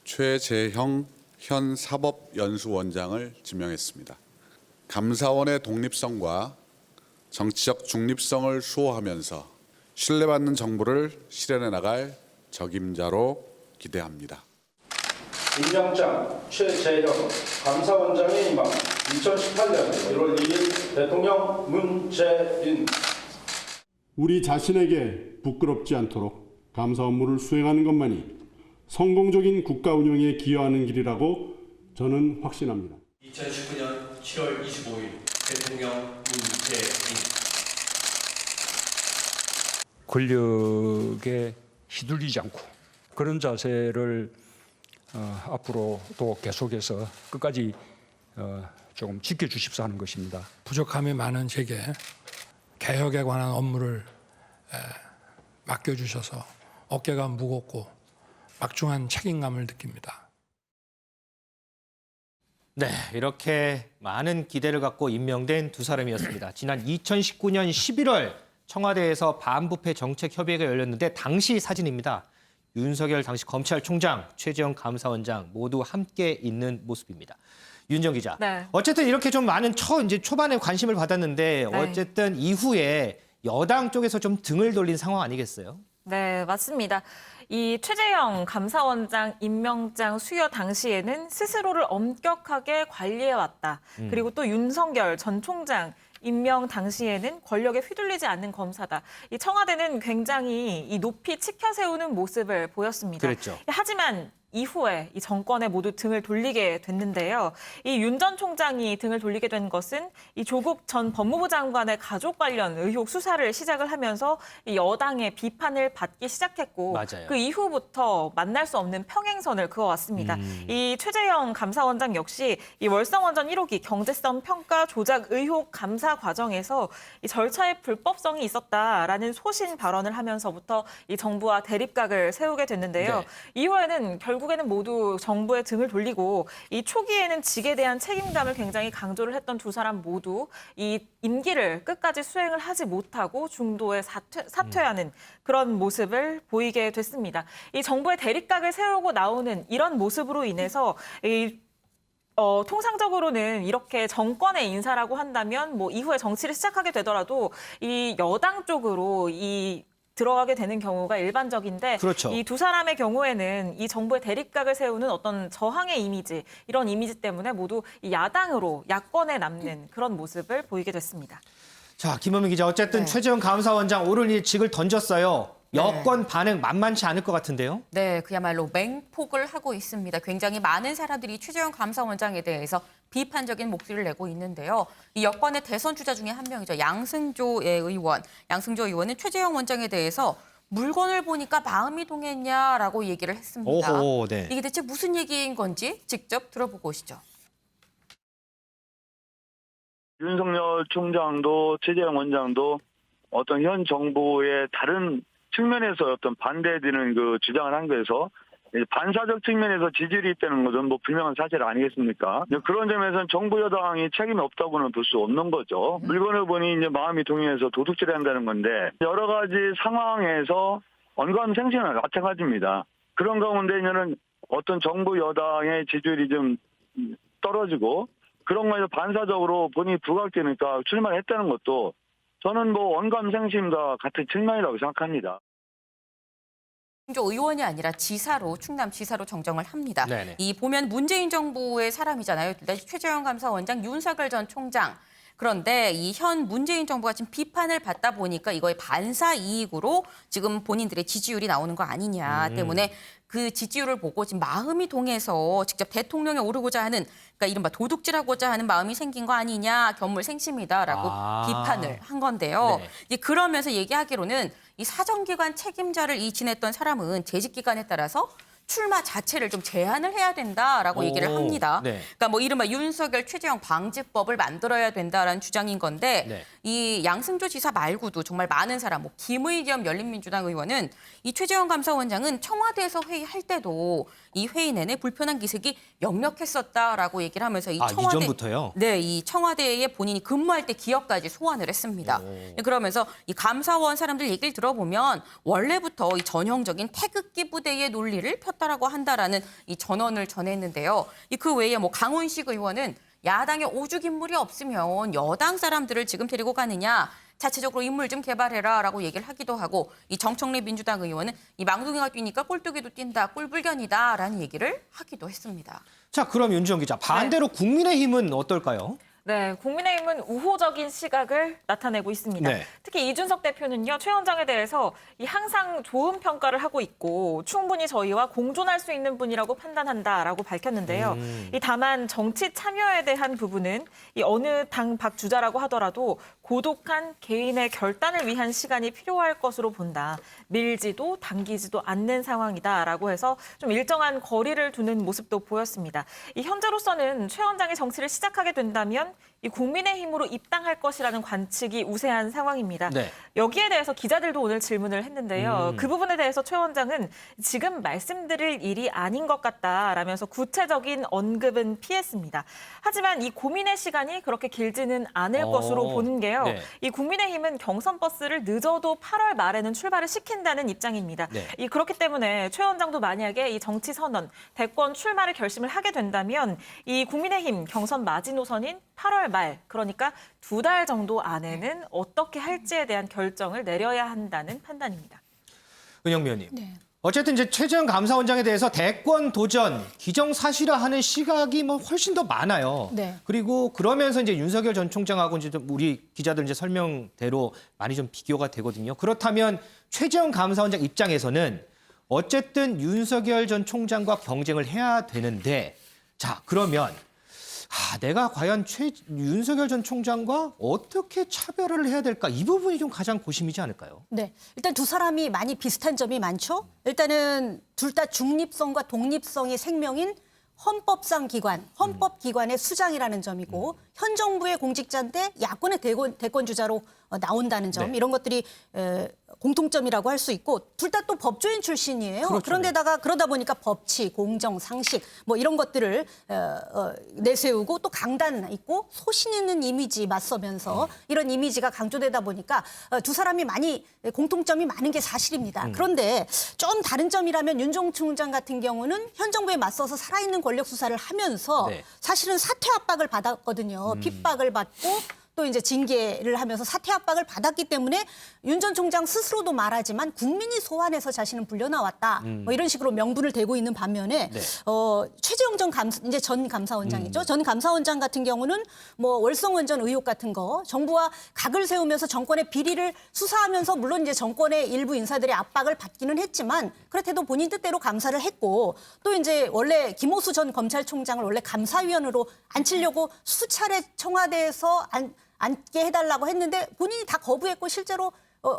최재형 현 사법연수원장을 지명했습니다. 감사원의 독립성과 정치적 중립성을 수호하면서 신뢰받는 정부를 실현해 나갈 적임자로 기대합니다. 임명장 최재형 감사원장의 임명 2018년 1월 2일 대통령 문재인. 우리 자신에게 부끄럽지 않도록 감사 업무를 수행하는 것만이 성공적인 국가 운영에 기여하는 길이라고 저는 확신합니다. 2019년 7월 25일 대통령 문재인. 권력에 휘둘리지 않고 그런 자세를 앞으로도 계속해서 끝까지 조금 지켜주십사 하는 것입니다. 부족함이 많은 제게 개혁에 관한 업무를 맡겨주셔서 어깨가 무겁고 막중한 책임감을 느낍니다. 네, 이렇게 많은 기대를 갖고 임명된 두 사람이었습니다. 지난 2019년 11월 청와대에서 반부패 정책협의회가 열렸는데 당시 사진입니다. 윤석열 당시 검찰총장, 최재형 감사원장 모두 함께 있는 모습입니다. 윤정 기자. 네. 어쨌든 이렇게 좀 많은 이제 초반에 관심을 받았는데 네. 어쨌든 이후에 여당 쪽에서 좀 등을 돌린 상황 아니겠어요? 네, 맞습니다. 이 최재형 감사원장 임명장 수여 당시에는 스스로를 엄격하게 관리해왔다. 그리고 또 윤석열 전 총장 임명 당시에는 권력에 휘둘리지 않는 검사다. 이 청와대는 굉장히 이 높이 치켜 세우는 모습을 보였습니다. 그랬죠. 하지만 이후에 이 정권에 모두 등을 돌리게 됐는데요. 이 윤 전 총장이 등을 돌리게 된 것은 이 조국 전 법무부 장관의 가족 관련 의혹 수사를 시작을 하면서 이 여당의 비판을 받기 시작했고 맞아요. 그 이후부터 만날 수 없는 평행선을 그어왔습니다. 이 최재형 감사원장 역시 이 월성원전 1호기 경제성 평가 조작 의혹 감사 과정에서 이 절차에 불법성이 있었다라는 소신 발언을 하면서부터 이 정부와 대립각을 세우게 됐는데요. 네. 이후에는 결국에는 모두 정부에 등을 돌리고 이 초기에는 직에 대한 책임감을 굉장히 강조를 했던 두 사람 모두 이 임기를 끝까지 수행을 하지 못하고 중도에 사퇴하는 그런 모습을 보이게 됐습니다. 이 정부의 대립각을 세우고 나오는 이런 모습으로 인해서 통상적으로는 이렇게 정권의 인사라고 한다면 뭐 이후에 정치를 시작하게 되더라도 이 여당 쪽으로 이 들어가게 되는 경우가 일반적인데 그렇죠. 이 두 사람의 경우에는 이 정부의 대립각을 세우는 어떤 저항의 이미지, 이런 이미지 때문에 모두 이 야당으로 야권에 남는 그런 모습을 보이게 됐습니다. 자, 김원민 기자, 어쨌든 최재형 감사원장 오늘 이 직을 던졌어요. 여권 반응 만만치 않을 것 같은데요? 네, 그야말로 맹폭을 하고 있습니다. 굉장히 많은 사람들이 최재형 감사원장에 대해서 비판적인 목소리를 내고 있는데요. 이 여권의 대선 주자 중에 한 명이죠. 양승조 의원. 양승조 의원은 최재형 원장에 대해서 물건을 보니까 마음이 동했냐라고 얘기를 했습니다. 오호, 네. 이게 대체 무슨 얘기인 건지 직접 들어보고 오시죠. 윤석열 총장도 최재형 원장도 어떤 현 정부의 다른 측면에서 어떤 반대되는 그 주장을 한 거에서 반사적 측면에서 지지율이 있다는 것은 뭐 분명한 사실 아니겠습니까? 그런 점에서는 정부 여당이 책임이 없다고는 볼 수 없는 거죠. 물건을 보니 이제 마음이 동요해서 도둑질한다는 건데 여러 가지 상황에서 언감생심은 마찬가지입니다. 그런 가운데 이제는 어떤 정부 여당의 지지율이 좀 떨어지고 그런 거에서 반사적으로 본인이 부각되니까 출마를 했다는 것도 저는 뭐 언감생심과 같은 측면이라고 생각합니다. 의원이 아니라 지사로, 충남지사로 정정을 합니다. 네네. 이 보면 문재인 정부의 사람이잖아요. 최재형 감사원장, 윤석열 전 총장. 그런데 이 현 문재인 정부가 지금 비판을 받다 보니까 이거의 반사 이익으로 지금 본인들의 지지율이 나오는 거 아니냐 때문에 그 지지율을 보고 지금 마음이 동해서 직접 대통령에 오르고자 하는, 그러니까 이른바 도둑질하고자 하는 마음이 생긴 거 아니냐, 견물생심이다라고 비판을 한 건데요. 네. 이제 그러면서 얘기하기로는 이 사정기관 책임자를 지냈던 사람은 재직기간에 따라서 출마 자체를 좀 제한을 해야 된다라고 얘기를 합니다. 네. 그러니까 뭐 이른바 윤석열 최재형 방지법을 만들어야 된다라는 주장인 건데 네. 이 양승조 지사 말고도 정말 많은 사람, 뭐 김의겸 열린민주당 의원은 이 최재형 감사원장은 청와대에서 회의할 때도 이 회의 내내 불편한 기색이 역력했었다라고 얘기를 하면서 이 청와대, 이전부터요? 네, 이 청와대에 본인이 근무할 때 기억까지 소환을 했습니다. 그러면서 이 감사원 사람들 얘기를 들어보면 원래부터 이 전형적인 태극기 부대의 논리를 폈다라고 한다라는 이 전언을 전했는데요. 그 외에 뭐 강훈식 의원은 야당에 오죽 인물이 없으면 여당 사람들을 지금 데리고 가느냐, 자체적으로 인물 좀 개발해라라고 얘기를 하기도 하고, 이 정청래 민주당 의원은 이 망둥이가 뛰니까 꼴뚜기도 뛴다, 꼴불견이다라는 얘기를 하기도 했습니다. 자, 그럼 윤지영 기자, 반대로 국민의힘은 어떨까요? 네, 국민의힘은 우호적인 시각을 나타내고 있습니다. 네. 특히 이준석 대표는요, 최 원장에 대해서 항상 좋은 평가를 하고 있고 충분히 저희와 공존할 수 있는 분이라고 판단한다라고 밝혔는데요. 다만 정치 참여에 대한 부분은 이 어느 당 박 주자라고 하더라도 고독한 개인의 결단을 위한 시간이 필요할 것으로 본다. 밀지도 당기지도 않는 상황이다라고 해서 좀 일정한 거리를 두는 모습도 보였습니다. 현재로서는 최 원장이 정치를 시작하게 된다면 이 국민의힘으로 입당할 것이라는 관측이 우세한 상황입니다. 네. 여기에 대해서 기자들도 오늘 질문을 했는데요. 그 부분에 대해서 최 원장은 지금 말씀드릴 일이 아닌 것 같다라면서 구체적인 언급은 피했습니다. 하지만 이 고민의 시간이 그렇게 길지는 않을 것으로 보는 게요. 네. 이 국민의힘은 경선 버스를 늦어도 8월 말에는 출발을 시킨다는 입장입니다. 네. 그렇기 때문에 최 원장도 만약에 이 정치 선언, 대권 출마를 결심을 하게 된다면 이 국민의힘 경선 마지노선인 8월 말, 그러니까 2달 정도 안에는 어떻게 할지에 대한 결정을 내려야 한다는 판단입니다. 은영미 의원님. 네. 어쨌든 이제 최재형 감사원장에 대해서 대권 도전, 기정사실화하는 시각이 뭐 훨씬 더 많아요. 네. 그리고 그러면서 이제 윤석열 전 총장하고 이제 좀 우리 기자들 이제 설명대로 많이 좀 비교가 되거든요. 그렇다면 최재형 감사원장 입장에서는 어쨌든 윤석열 전 총장과 경쟁을 해야 되는데, 자, 그러면 내가 과연 윤석열 전 총장과 어떻게 차별화를 해야 될까? 이 부분이 좀 가장 고심이지 않을까요? 네, 일단 두 사람이 많이 비슷한 점이 많죠. 일단은 둘 다 중립성과 독립성이 생명인 헌법상 기관, 헌법기관의 수장이라는 점이고 현 정부의 공직자인데 야권의 대권 주자로 나온다는 점, 이런 것들이 공통점이라고 할 수 있고 둘 다 또 법조인 출신이에요. 그렇죠. 그런데다가 그러다 보니까 법치, 공정, 상식 뭐 이런 것들을 내세우고 또 강단 있고 소신 있는 이미지 맞서면서 이런 이미지가 강조되다 보니까 두 사람이 많이 공통점이 많은 게 사실입니다. 그런데 좀 다른 점이라면 윤 전 총장 같은 경우는 현 정부에 맞서서 살아있는 권력 수사를 하면서 사실은 사퇴 압박을 받았거든요. 핍박을 받고 또 이제 징계를 하면서 사퇴 압박을 받았기 때문에 윤 전 총장 스스로도 말하지만 국민이 소환해서 자신은 불려나왔다. 뭐 이런 식으로 명분을 대고 있는 반면에 네. 최재형 전 감사원장이죠. 전 감사원장 같은 경우는 뭐 월성원전 의혹 같은 거 정부와 각을 세우면서 정권의 비리를 수사하면서 물론 이제 정권의 일부 인사들의 압박을 받기는 했지만 그렇대도 본인 뜻대로 감사를 했고 또 이제 원래 김호수 전 검찰총장을 원래 감사위원으로 앉히려고 수차례 청와대에서 앉게 해달라고 했는데 본인이 다 거부했고 실제로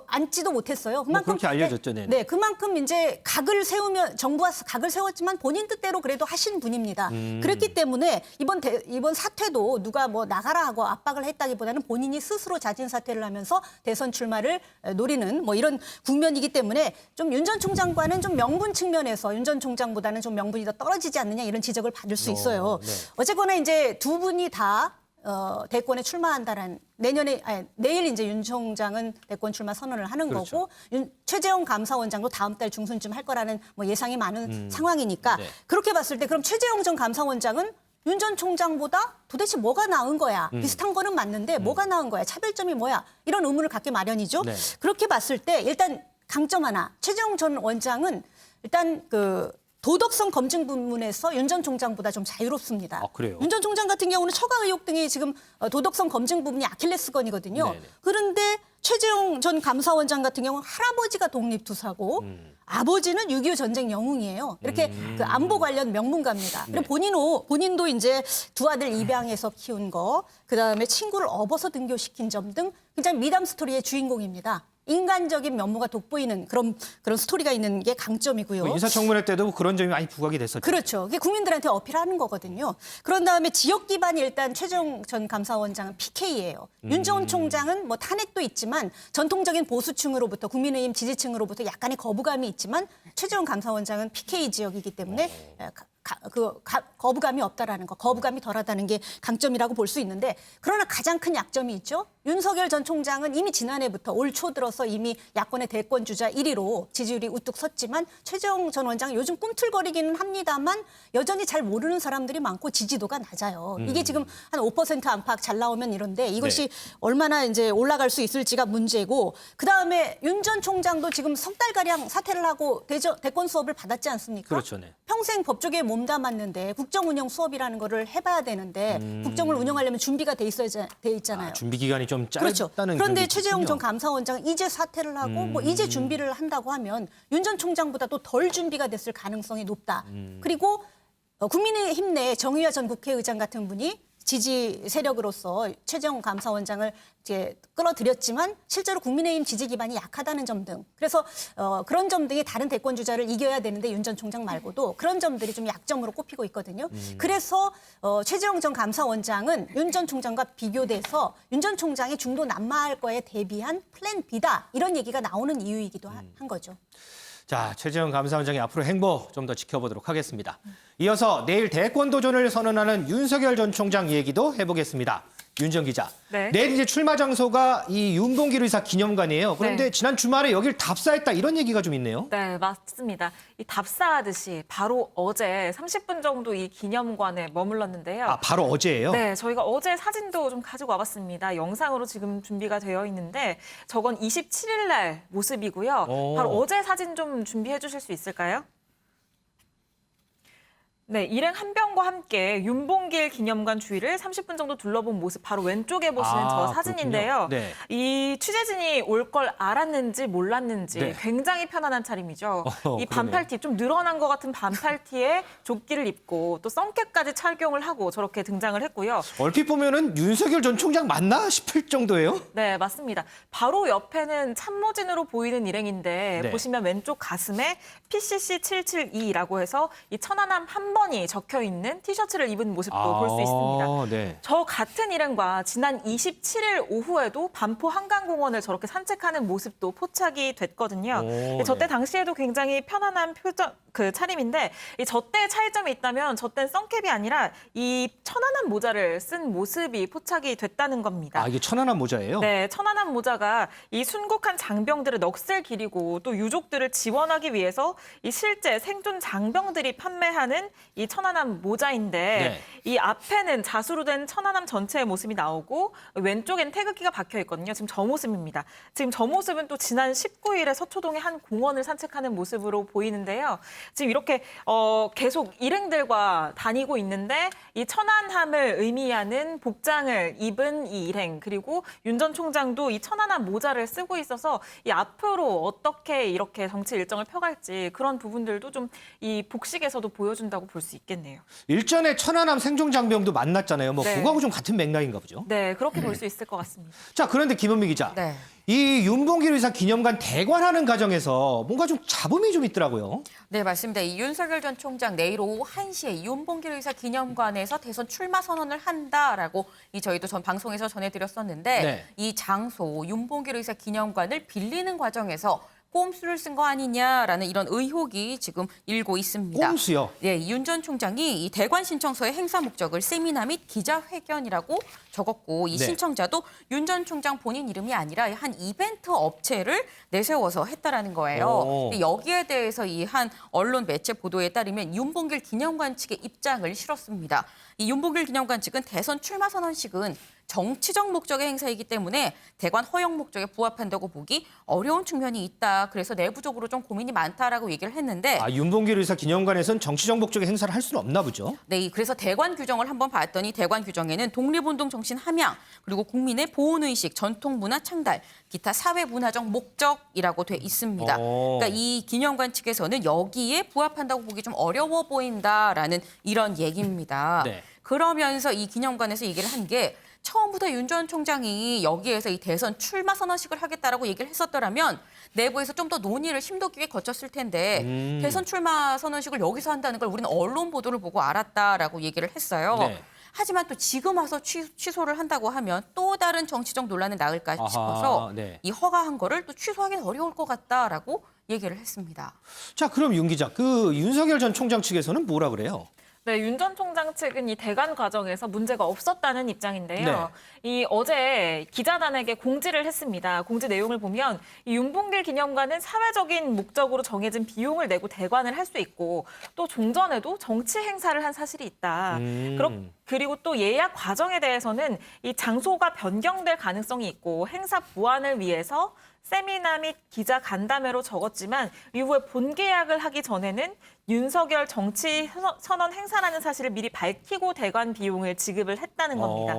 앉지도 못했어요. 그만큼 그렇게 알려졌죠. 네, 그만큼 이제 각을 세우면 정부가 각을 세웠지만 본인 뜻대로 그래도 하신 분입니다. 그렇기 때문에 이번 사퇴도 누가 뭐 나가라 하고 압박을 했다기보다는 본인이 스스로 자진 사퇴를 하면서 대선 출마를 노리는 뭐 이런 국면이기 때문에 좀 윤 전 총장과는 좀 명분 측면에서 윤 전 총장보다는 좀 명분이 더 떨어지지 않느냐 이런 지적을 받을 수 있어요. 네. 어쨌거나 이제 두 분이 다 대권에 출마한다는 내일 이제 윤 총장은 대권 출마 선언을 하는 그렇죠. 거고 최재형 감사원장도 다음 달 중순쯤 할 거라는 뭐 예상이 많은 상황이니까 네. 그렇게 봤을 때 그럼 최재형 전 감사원장은 윤 전 총장보다 도대체 뭐가 나은 거야? 비슷한 거는 맞는데 뭐가 나은 거야? 차별점이 뭐야? 이런 의문을 갖게 마련이죠. 네. 그렇게 봤을 때 일단 강점 하나. 최재형 전 원장은 일단 그 도덕성 검증 부분에서 윤 전 총장보다 좀 자유롭습니다. 아, 그래요? 윤 전 총장 같은 경우는 처가 의혹 등이 지금 도덕성 검증 부분이 아킬레스건이거든요. 네네. 그런데 최재형 전 감사원장 같은 경우는 할아버지가 독립투사고 아버지는 6.25 전쟁 영웅이에요. 이렇게 그 안보 관련 명문가입니다. 네. 그리고 본인도 이제 두 아들 입양해서 키운 거, 그다음에 친구를 업어서 등교시킨 점 등 굉장히 미담 스토리의 주인공입니다. 인간적인 면모가 돋보이는 그런 스토리가 있는 게 강점이고요. 뭐 인사청문회 때도 그런 점이 많이 부각이 됐었죠. 그렇죠. 그게 국민들한테 어필하는 거거든요. 그런 다음에 지역 기반이 일단 최재형 전 감사원장은 PK예요. 윤 전 총장은 뭐 탄핵도 있지만 전통적인 보수층으로부터 국민의힘 지지층으로부터 약간의 거부감이 있지만 최재형 감사원장은 PK 지역이기 때문에 거부감이 없다라는 거, 거부감이 덜하다는 게 강점이라고 볼 수 있는데 그러나 가장 큰 약점이 있죠. 윤석열 전 총장은 이미 지난해부터 올 초 들어서 이미 야권의 대권 주자 1위로 지지율이 우뚝 섰지만 최재형 전 원장은 요즘 꿈틀거리기는 합니다만 여전히 잘 모르는 사람들이 많고 지지도가 낮아요. 이게 지금 한 5% 안팎 잘 나오면 이런데 이것이 얼마나 이제 올라갈 수 있을지가 문제고 그다음에 윤 전 총장도 지금 석 달가량 사퇴를 하고 대권 수업을 받았지 않습니까? 그렇죠. 네. 평생 법조계에 몸담았는데 국정운영 수업이라는 거를 해봐야 되는데 국정을 운영하려면 준비가 돼 있잖아요. 준비 기간이 좀 그렇죠. 짧다는 그런데 점이 최재형 있군요. 전 감사원장은 이제 사퇴를 하고 뭐 이제 준비를 한다고 하면 윤 전 총장보다 또 덜 준비가 됐을 가능성이 높다. 그리고 국민의힘 내 정의화 전 국회의장 같은 분이 지지 세력으로서 최재형 감사원장을 이제 끌어들였지만 실제로 국민의힘 지지 기반이 약하다는 점 등 그래서 그런 점 등이 다른 대권 주자를 이겨야 되는데 윤 전 총장 말고도 그런 점들이 좀 약점으로 꼽히고 있거든요. 그래서 최재형 전 감사원장은 윤 전 총장과 비교돼서 윤 전 총장이 중도 난마할 거에 대비한 플랜 B다 이런 얘기가 나오는 이유이기도 한 거죠. 자, 최재형 감사원장의 앞으로 행보 좀 더 지켜보도록 하겠습니다. 이어서 내일 대권 도전을 선언하는 윤석열 전 총장 얘기도 해보겠습니다. 윤정 기자. 네. 내일 이제 출마 장소가 이 윤봉길 의사 기념관이에요. 그런데 네. 지난 주말에 여길 답사했다 이런 얘기가 좀 있네요. 네, 맞습니다. 이 답사하듯이 바로 어제 30분 정도 이 기념관에 머물렀는데요. 아, 바로 어제예요? 네, 저희가 어제 사진도 좀 가지고 와봤습니다. 영상으로 지금 준비가 되어 있는데 저건 27일 날 모습이고요. 바로 어제 사진 좀 준비해 주실 수 있을까요? 네, 일행 한 병과 함께 윤봉길 기념관 주위를 30분 정도 둘러본 모습 바로 왼쪽에 보시는 저 사진인데요. 네. 이 취재진이 올 걸 알았는지 몰랐는지 네. 굉장히 편안한 차림이죠. 이 그러네요. 반팔티, 좀 늘어난 것 같은 반팔티에 조끼를 입고 또 선캡까지 착용을 하고 저렇게 등장을 했고요. 얼핏 보면은 윤석열 전 총장 맞나 싶을 정도예요? 네, 맞습니다. 바로 옆에는 참모진으로 보이는 일행인데 네. 보시면 왼쪽 가슴에 PCC 772라고 해서 이 천안함 한 번이 적혀 있는 티셔츠를 입은 모습도 볼 수 있습니다. 네. 저 같은 일행과 지난 27일 오후에도 반포 한강공원을 저렇게 산책하는 모습도 포착이 됐거든요. 저때 당시에도 굉장히 편안한 차림인데 이 저때의 차이점이 있다면 저때는 선캡이 아니라 이 천안함 모자를 쓴 모습이 포착이 됐다는 겁니다. 아, 이게 천안함 모자예요? 네, 천안함 모자가 이 순국한 장병들의 넋을 기리고 또 유족들을 지원하기 위해서 이 실제 생존 장병들이 판매하는 이 천안함 모자인데 이 앞에는 자수로 된 천안함 전체의 모습이 나오고 왼쪽엔 태극기가 박혀 있거든요. 지금 저 모습입니다. 지금 저 모습은 또 지난 19일에 서초동의 한 공원을 산책하는 모습으로 보이는데요. 지금 이렇게 계속 일행들과 다니고 있는데 이 천안함을 의미하는 복장을 입은 이 일행 그리고 윤 전 총장도 이 천안함 모자를 쓰고 있어서 이 앞으로 어떻게 이렇게 정치 일정을 펴갈지 그런 부분들도 좀 이 복식에서도 보여준다고 볼 수 있겠네요. 일전에 천안함 생존장병도 만났잖아요. 뭐 그거하고 좀 같은 맥락인가 보죠. 네, 그렇게 볼 수 있을 것 같습니다. 자, 그런데 김은미 기자. 이 윤봉길 의사 기념관 대관하는 과정에서 뭔가 좀 잡음이 좀 있더라고요. 네, 맞습니다. 이 윤석열 전 총장 내일 오후 1시에 윤봉길 의사 기념관에서 대선 출마 선언을 한다라고 저희도 전 방송에서 전해드렸었는데 이 장소 윤봉길 의사 기념관을 빌리는 과정에서 꼼수를 쓴 거 아니냐라는 이런 의혹이 지금 일고 있습니다. 꼼수요? 네, 윤 전 총장이 이 대관 신청서의 행사 목적을 세미나 및 기자회견이라고 적었고 이 신청자도 윤 전 총장 본인 이름이 아니라 한 이벤트 업체를 내세워서 했다라는 거예요. 근데 여기에 대해서 이 한 언론 매체 보도에 따르면 윤봉길 기념관 측의 입장을 실었습니다. 이 윤봉길 기념관 측은 대선 출마 선언식은 정치적 목적의 행사이기 때문에 대관 허용 목적에 부합한다고 보기 어려운 측면이 있다. 그래서 내부적으로 좀 고민이 많다라고 얘기를 했는데 윤봉길 의사 기념관에서는 정치적 목적의 행사를 할 수는 없나 보죠. 네, 그래서 대관 규정을 한번 봤더니 대관 규정에는 독립운동 정신 함양, 그리고 국민의 보훈의식, 전통문화 창달, 기타 사회문화적 목적이라고 돼 있습니다. 그러니까 이 기념관 측에서는 여기에 부합한다고 보기 좀 어려워 보인다라는 이런 얘기입니다. 그러면서 이 기념관에서 얘기를 한 게 처음부터 윤 전 총장이 여기에서 이 대선 출마 선언식을 하겠다라고 얘기를 했었더라면 내부에서 좀 더 논의를 심도 깊게 거쳤을 텐데 대선 출마 선언식을 여기서 한다는 걸 우리는 언론 보도를 보고 알았다라고 얘기를 했어요. 하지만 또 지금 와서 취소를 한다고 하면 또 다른 정치적 논란은 나을까 싶어서 이 허가한 거를 또 취소하기는 어려울 것 같다라고 얘기를 했습니다. 자, 그럼 윤 기자, 그 윤석열 전 총장 측에서는 뭐라 그래요? 네, 윤 전 총장 측은 이 대관 과정에서 문제가 없었다는 입장인데요. 이 어제 기자단에게 공지를 했습니다. 공지 내용을 보면 이 윤봉길 기념관은 사회적인 목적으로 정해진 비용을 내고 대관을 할 수 있고 또 종전에도 정치 행사를 한 사실이 있다. 그리고 또 예약 과정에 대해서는 이 장소가 변경될 가능성이 있고 행사 보완을 위해서 세미나 및 기자 간담회로 적었지만 이후에 본계약을 하기 전에는 윤석열 정치 선언 행사라는 사실을 미리 밝히고 대관 비용을 지급을 했다는 겁니다.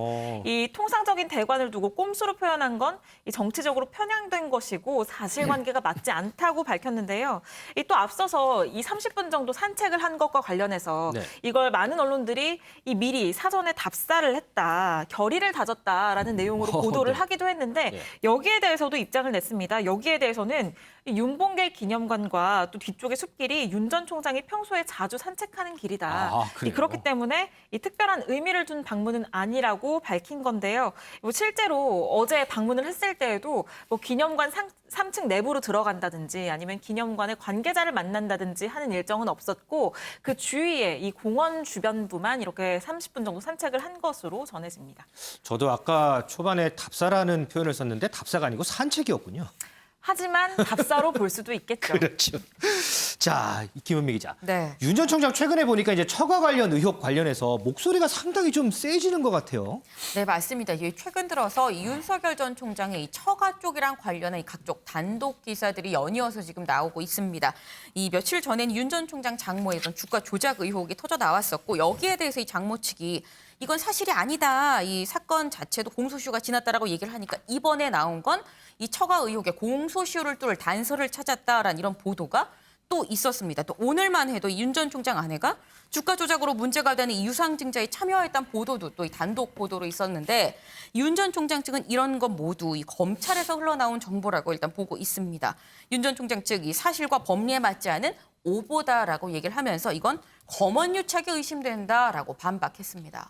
이 통상적인 대관을 두고 꼼수로 표현한 건 이 정치적으로 편향된 것이고 사실관계가 맞지 않다고 밝혔는데요. 또 앞서서 이 30분 정도 산책을 한 것과 관련해서 이걸 많은 언론들이 이 미리 사전에 답사를 했다, 결의를 다졌다라는 내용으로 보도를 하기도 했는데 여기에 대해서도 입장을 냈습니다. 여기에 대해서는 윤봉길 기념관과 또 뒤쪽의 숲길이 윤 전 총장이 평소에 자주 산책하는 길이다. 그렇기 때문에 이 특별한 의미를 둔 방문은 아니라고 밝힌 건데요. 실제로 어제 방문을 했을 때에도 뭐 기념관 3층 내부로 들어간다든지 아니면 기념관의 관계자를 만난다든지 하는 일정은 없었고 그 주위에 이 공원 주변부만 이렇게 30분 정도 산책을 한 것으로 전해집니다. 저도 아까 초반에 답사라는 표현을 썼는데 답사가 아니고 산책이었군요. 하지만 답사로 볼 수도 있겠죠. 그렇죠. 자, 김은미 기자. 윤 전 총장 최근에 보니까 이제 처가 관련 의혹 관련해서 목소리가 상당히 좀 세지는 것 같아요. 네, 맞습니다. 최근 들어서 이 윤석열 전 총장의 이 처가 쪽이랑 관련한 각종 단독 기사들이 연이어서 지금 나오고 있습니다. 이 며칠 전엔 윤 전 총장 장모에선 주가 조작 의혹이 터져 나왔었고 여기에 대해서 이 장모 측이 이건 사실이 아니다. 이 사건 자체도 공소시효가 지났다라고 얘기를 하니까 이번에 나온 건 이 처가 의혹에 공소시효를 뚫을 단서를 찾았다라는 이런 보도가 또 있었습니다. 또 오늘만 해도 윤 전 총장 아내가 주가 조작으로 문제가 되는 이 유상증자에 참여했다는 보도도 또 이 단독 보도로 있었는데 윤 전 총장 측은 이런 건 모두 이 검찰에서 흘러나온 정보라고 일단 보고 있습니다. 윤 전 총장 측 이 사실과 법리에 맞지 않은 오보다라고 얘기를 하면서 이건 검언유착이 의심된다라고 반박했습니다.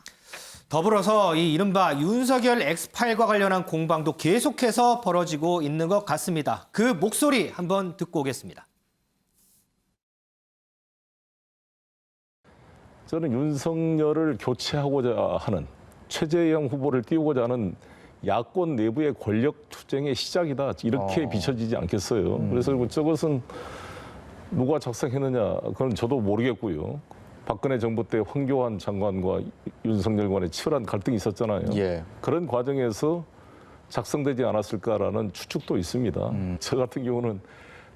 더불어서 이 이른바 윤석열 엑스파일과 관련한 공방도 계속해서 벌어지고 있는 것 같습니다. 그 목소리 한번 듣고 오겠습니다. 저는 윤석열을 교체하고자 하는 최재형 후보를 띄우고자 하는 야권 내부의 권력 투쟁의 시작이다. 이렇게 비춰지지 않겠어요. 그래서 저것은 누가 작성했느냐 그건 저도 모르겠고요. 박근혜 정부 때 황교안 장관과 윤석열 간에 치열한 갈등이 있었잖아요. 그런 과정에서 작성되지 않았을까라는 추측도 있습니다. 저 같은 경우는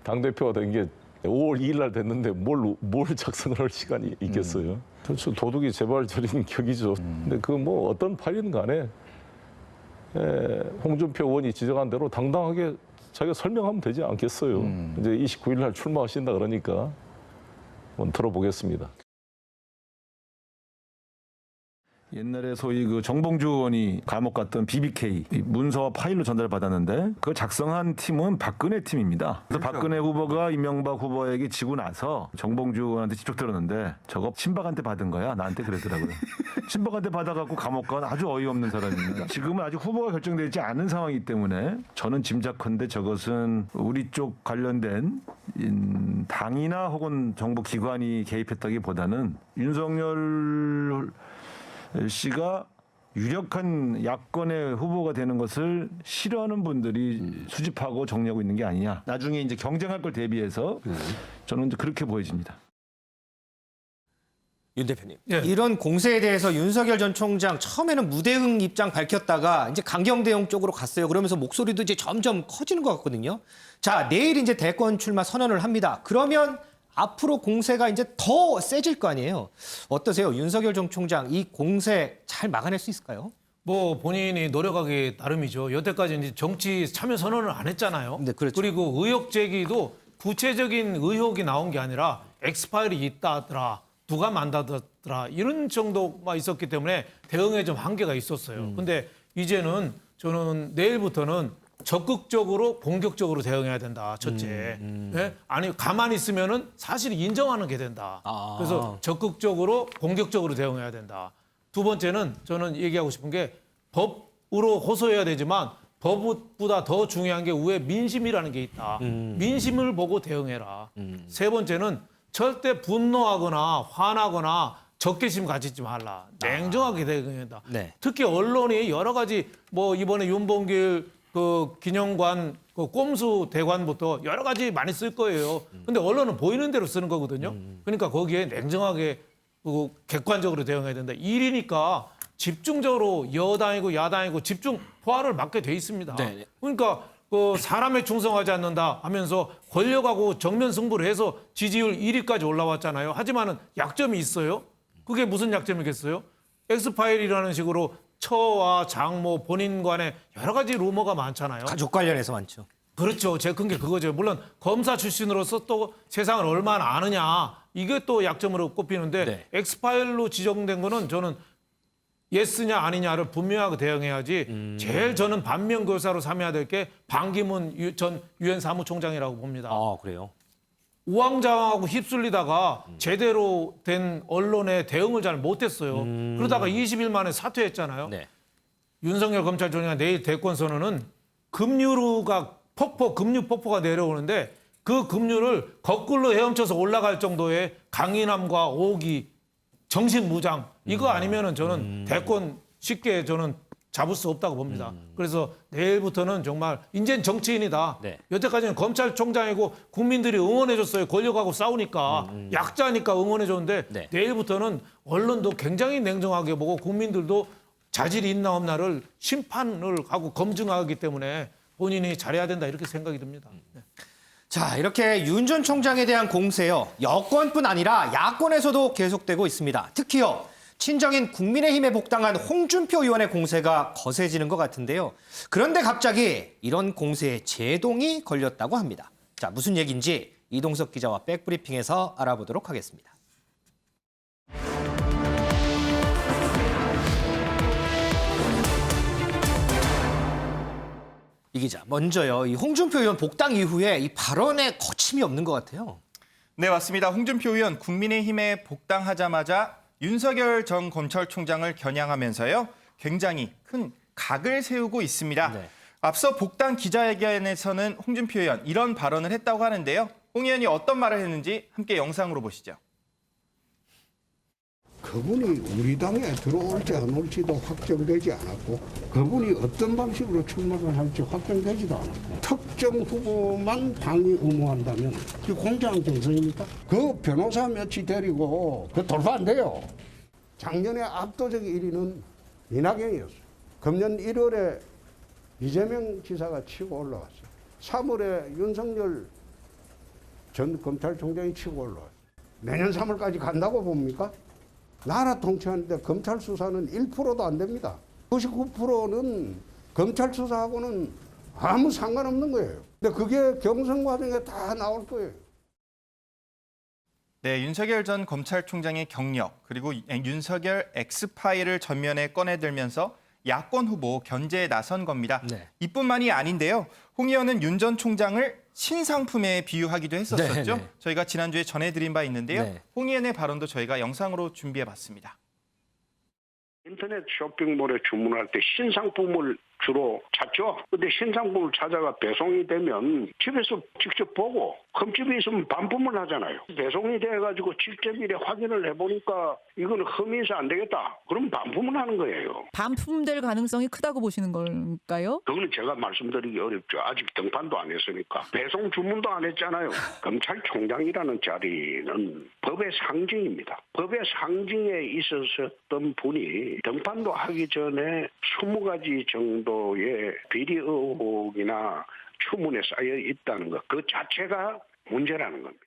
당대표가 된 게 5월 2일 날 됐는데 뭘 작성을 할 시간이 있겠어요. 그렇죠. 도둑이 제발 저린 격이죠. 근데 그 뭐 어떤 파일은 간에 홍준표 의원이 지적한 대로 당당하게 자기가 설명하면 되지 않겠어요. 이제 29일 날 출마하신다 그러니까 한번 들어보겠습니다. 옛날에 소위 그 정봉주 의원이 감옥 갔던 BBK 문서와 파일로 전달받았는데 그걸 작성한 팀은 박근혜 팀입니다. 그래서 박근혜 후보가 이명박 후보에게 지고 나서 정봉주 의원한테 직접 들었는데 저거 친박한테 받은 거야. 나한테 그러더라고요. 친박한테 받아갖고 감옥 간 아주 어이없는 사람입니다. 지금은 아직 후보가 결정되지 않은 상황이기 때문에 저는 짐작컨대 저것은 우리 쪽 관련된 당이나 혹은 정부 기관이 개입했다기보다는 윤석열 씨가 유력한 야권의 후보가 되는 것을 싫어하는 분들이 수집하고 정리하고 있는 게 아니냐. 나중에 이제 경쟁할 걸 대비해서 저는 그렇게 보여집니다. 윤 대표님, 이런 공세에 대해서 윤석열 전 총장 처음에는 무대응 입장 밝혔다가 이제 강경대응 쪽으로 갔어요. 그러면서 목소리도 이제 점점 커지는 것 같거든요. 자, 내일 이제 대권 출마 선언을 합니다. 그러면 앞으로 공세가 이제 더 세질 거 아니에요. 어떠세요? 윤석열 전 총장 이 공세 잘 막아낼 수 있을까요? 뭐 본인이 노력하기 나름이죠. 여태까지 이제 정치 참여 선언을 안 했잖아요. 네, 그렇죠. 그리고 의혹 제기도 구체적인 의혹이 나온 게 아니라 엑스파일이 있다더라, 누가 만다더라 이런 정도만 있었기 때문에 대응에 좀 한계가 있었어요. 근데 이제는 저는 내일부터는 적극적으로 공격적으로 대응해야 된다. 첫째. 네? 아니 가만히 있으면은 사실 인정하는 게 된다. 그래서 적극적으로 공격적으로 대응해야 된다. 두 번째는 저는 얘기하고 싶은 게 법으로 호소해야 되지만 법보다 더 중요한 게 우회 민심이라는 게 있다. 민심을 보고 대응해라. 세 번째는 절대 분노하거나 화나거나 적개심 가지지 말라. 냉정하게 대응해야 된다. 네. 특히 언론이 여러 가지 뭐 이번에 윤봉길 그 기념관, 그 꼼수 대관부터 여러 가지 많이 쓸 거예요. 근데 언론은 보이는 대로 쓰는 거거든요. 그러니까 거기에 냉정하게 객관적으로 대응해야 된다. 일이니까 집중적으로 여당이고 야당이고 집중 포화를 맞게 돼 있습니다. 네. 그러니까 그 사람에 충성하지 않는다 하면서 권력하고 정면 승부를 해서 지지율 1위까지 올라왔잖아요. 하지만은 약점이 있어요. 그게 무슨 약점이겠어요? 엑스파일이라는 식으로 처와 장모 본인 간에 여러 가지 루머가 많잖아요. 가족 관련해서 많죠. 그렇죠. 제일 큰 게 그거죠. 물론 검사 출신으로서 또 세상을 얼마나 아느냐 이게 또 약점으로 꼽히는데 네. 엑스파일로 지정된 거는 저는 예스냐 아니냐를 분명하게 대응해야지 제일 저는 반면교사로 삼아야 될 게 반기문 전 유엔 사무총장이라고 봅니다. 아, 그래요? 우왕좌왕하고 휩쓸리다가 제대로 된 언론의 대응을 잘 못했어요. 그러다가 20일 만에 사퇴했잖아요. 네. 윤석열 검찰총장 내일 대권 선언은 급류가 금류 폭포가 내려오는데 그 급류를 거꾸로 헤엄쳐서 올라갈 정도의 강인함과 오기, 정신무장 이거 아니면은 저는 대권 쉽게 저는 잡을 수 없다고 봅니다. 그래서 내일부터는 정말 이제는 정치인이다. 네. 여태까지는 검찰총장이고 국민들이 응원해줬어요. 권력하고 싸우니까 약자니까 응원해줬는데 네. 내일부터는 언론도 굉장히 냉정하게 보고 국민들도 자질이 있나 없나를 심판을 하고 검증하기 때문에 본인이 잘해야 된다 이렇게 생각이 듭니다. 네. 자, 이렇게 윤 전 총장에 대한 공세요. 여권뿐 아니라 야권에서도 계속되고 있습니다. 특히요. 친정인 국민의힘에 복당한 홍준표 의원의 공세가 거세지는 것 같은데요. 그런데 갑자기 이런 공세에 제동이 걸렸다고 합니다. 자, 무슨 얘기인지 이동석 기자와 백브리핑에서 알아보도록 하겠습니다. 이 기자, 먼저요. 이 홍준표 의원 복당 이후에 이 발언에 거침이 없는 것 같아요. 네, 맞습니다. 홍준표 의원 국민의힘에 복당하자마자 윤석열 전 검찰총장을 겨냥하면서요. 굉장히 큰 각을 세우고 있습니다. 네. 앞서 복당 기자회견에서는 홍준표 의원 이런 발언을 했다고 하는데요. 홍 의원이 어떤 말을 했는지 함께 영상으로 보시죠. 그분이 우리 당에 들어올지 안 올지도 확정되지 않았고 그분이 어떤 방식으로 출마를 할지 확정되지도 않았고 특정 후보만 당이 의무한다면 그게 공정 정성입니까? 그 변호사 몇이 데리고 그 돌파 안 돼요. 작년에 압도적 1위는 이낙연이었어요. 금년 1월에 이재명 지사가 치고 올라왔어요. 3월에 윤석열 전 검찰총장이 치고 올라왔어요. 내년 3월까지 간다고 봅니까? 나라 통치하는데 검찰 수사는 1%도 안 됩니다. 99%는 검찰 수사하고는 아무 상관없는 거예요. 근데 그게 경선 과정에 다 나올 거예요. 네, 윤석열 전 검찰총장의 경력 그리고 윤석열 엑스파일을 전면에 꺼내들면서 야권 후보 견제에 나선 겁니다. 네. 이뿐만이 아닌데요. 홍 의원은 윤 전 총장을 신상품에 비유하기도 했었었죠. 네. 저희가 지난주에 전해드린 바 있는데요. 네. 홍 의원의 발언도 저희가 영상으로 준비해봤습니다. 인터넷 쇼핑몰에 주문할 때 신상품을 주로 찾죠. 근데 신상품을 찾아가 배송이 되면 집에서 직접 보고 흠집이 있으면 반품을 하잖아요. 배송이 돼가지고 직접 이래 확인을 해보니까 이거는 흠이 있어 안 되겠다. 그럼 반품을 하는 거예요. 반품될 가능성이 크다고 보시는 걸까요? 그거는 제가 말씀드리기 어렵죠. 아직 등판도 안 했으니까. 배송 주문도 안 했잖아요. 검찰총장이라는 자리는 법의 상징입니다. 법의 상징에 있었던 분이 등판도 하기 전에 20가지 정도의 비리 의혹이나 추문에 쌓여 있다는 것, 그 자체가 문제라는 겁니다.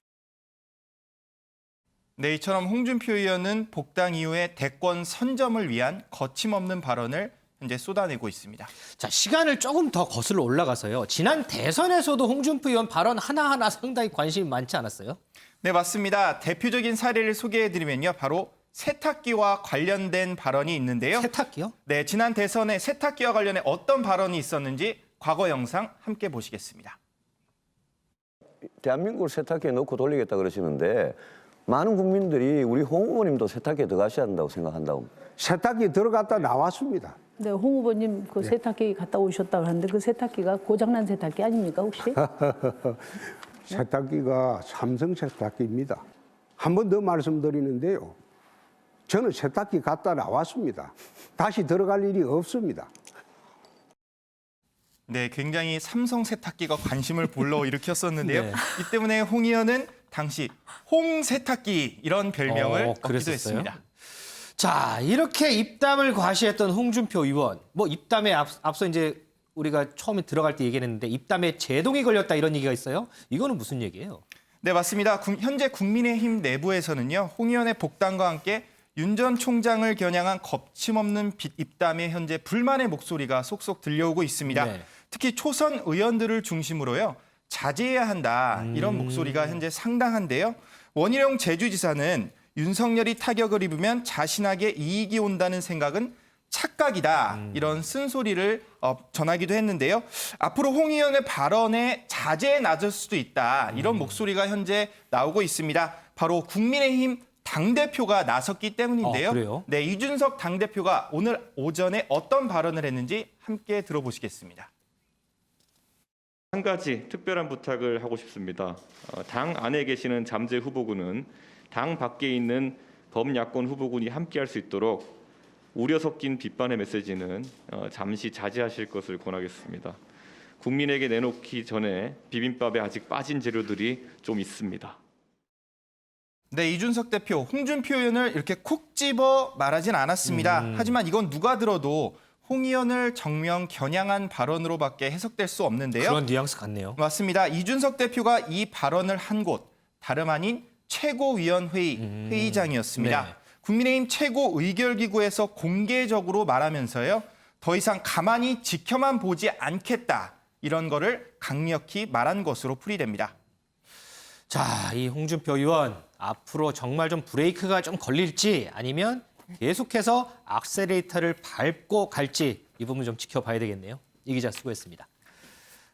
네, 이처럼 홍준표 의원은 복당 이후에 대권 선점을 위한 거침없는 발언을 현재 쏟아내고 있습니다. 자, 시간을 조금 더 거슬러 올라가서요. 지난 대선에서도 홍준표 의원 발언 하나하나 상당히 관심이 많지 않았어요? 네, 맞습니다. 대표적인 사례를 소개해드리면요. 바로 세탁기와 관련된 발언이 있는데요. 세탁기요? 네, 지난 대선에 세탁기와 관련해 어떤 발언이 있었는지 과거 영상 함께 보시겠습니다. 대한민국을 세탁기에 넣고 돌리겠다 그러시는데 많은 국민들이 우리 홍 후보님도 세탁기에 들어가셔야 한다고 생각한다고. 세탁기 들어갔다 나왔습니다. 네, 홍 후보님 그 세탁기 갔다 오셨다고 하는데 그 세탁기가 고장난 세탁기 아닙니까 혹시? 세탁기가 삼성 세탁기입니다. 한 번 더 말씀드리는데요. 저는 세탁기 갔다 나왔습니다. 다시 들어갈 일이 없습니다. 네, 굉장히 삼성 세탁기가 관심을 불러일으켰었는데요. 네. 이 때문에 홍 의원은 당시 홍세탁기 이런 별명을 얻기도 그랬었어요? 했습니다. 자, 이렇게 입담을 과시했던 홍준표 의원. 뭐 입담에 앞서 이제 우리가 처음에 들어갈 때 얘기했는데 입담에 제동이 걸렸다 이런 얘기가 있어요. 이거는 무슨 얘기예요? 네, 맞습니다. 현재 국민의힘 내부에서는요. 홍 의원의 복당과 함께 윤 전 총장을 겨냥한 거침없는 입담에 현재 불만의 목소리가 속속 들려오고 있습니다. 네. 특히 초선 의원들을 중심으로요. 자제해야 한다 이런 목소리가 현재 상당한데요. 원희룡 제주지사는 윤석열이 타격을 입으면 자신에게 이익이 온다는 생각은 착각이다 이런 쓴소리를 전하기도 했는데요. 앞으로 홍 의원의 발언에 자제에 나설 수도 있다 이런 목소리가 현재 나오고 있습니다. 바로 국민의힘 당대표가 나섰기 때문인데요. 그래요? 네, 이준석 당대표가 오늘 오전에 어떤 발언을 했는지 함께 들어보시겠습니다. 한 가지 특별한 부탁을 하고 싶습니다. 당 안에 계시는 잠재 후보군은 당 밖에 있는 범야권 후보군이 함께할 수 있도록 우려 섞인 비판의 메시지는 잠시 자제하실 것을 권하겠습니다. 국민에게 내놓기 전에 비빔밥에 아직 빠진 재료들이 좀 있습니다. 네, 이준석 대표, 홍준표 의원을 이렇게 콕 집어 말하진 않았습니다. 하지만 이건 누가 들어도 홍 의원을 정명 겨냥한 발언으로밖에 해석될 수 없는데요. 그런 뉘앙스 같네요. 맞습니다. 이준석 대표가 이 발언을 한 곳 다름 아닌 최고위원회의 회의장이었습니다. 네. 국민의힘 최고의결기구에서 공개적으로 말하면서요. 더 이상 가만히 지켜만 보지 않겠다. 이런 거를 강력히 말한 것으로 풀이됩니다. 자, 이 홍준표 의원 앞으로 정말 좀 브레이크가 좀 걸릴지 아니면 계속해서 악셀레이터를 밟고 갈지 이 부분 좀 지켜봐야 되겠네요. 이 기자 수고했습니다.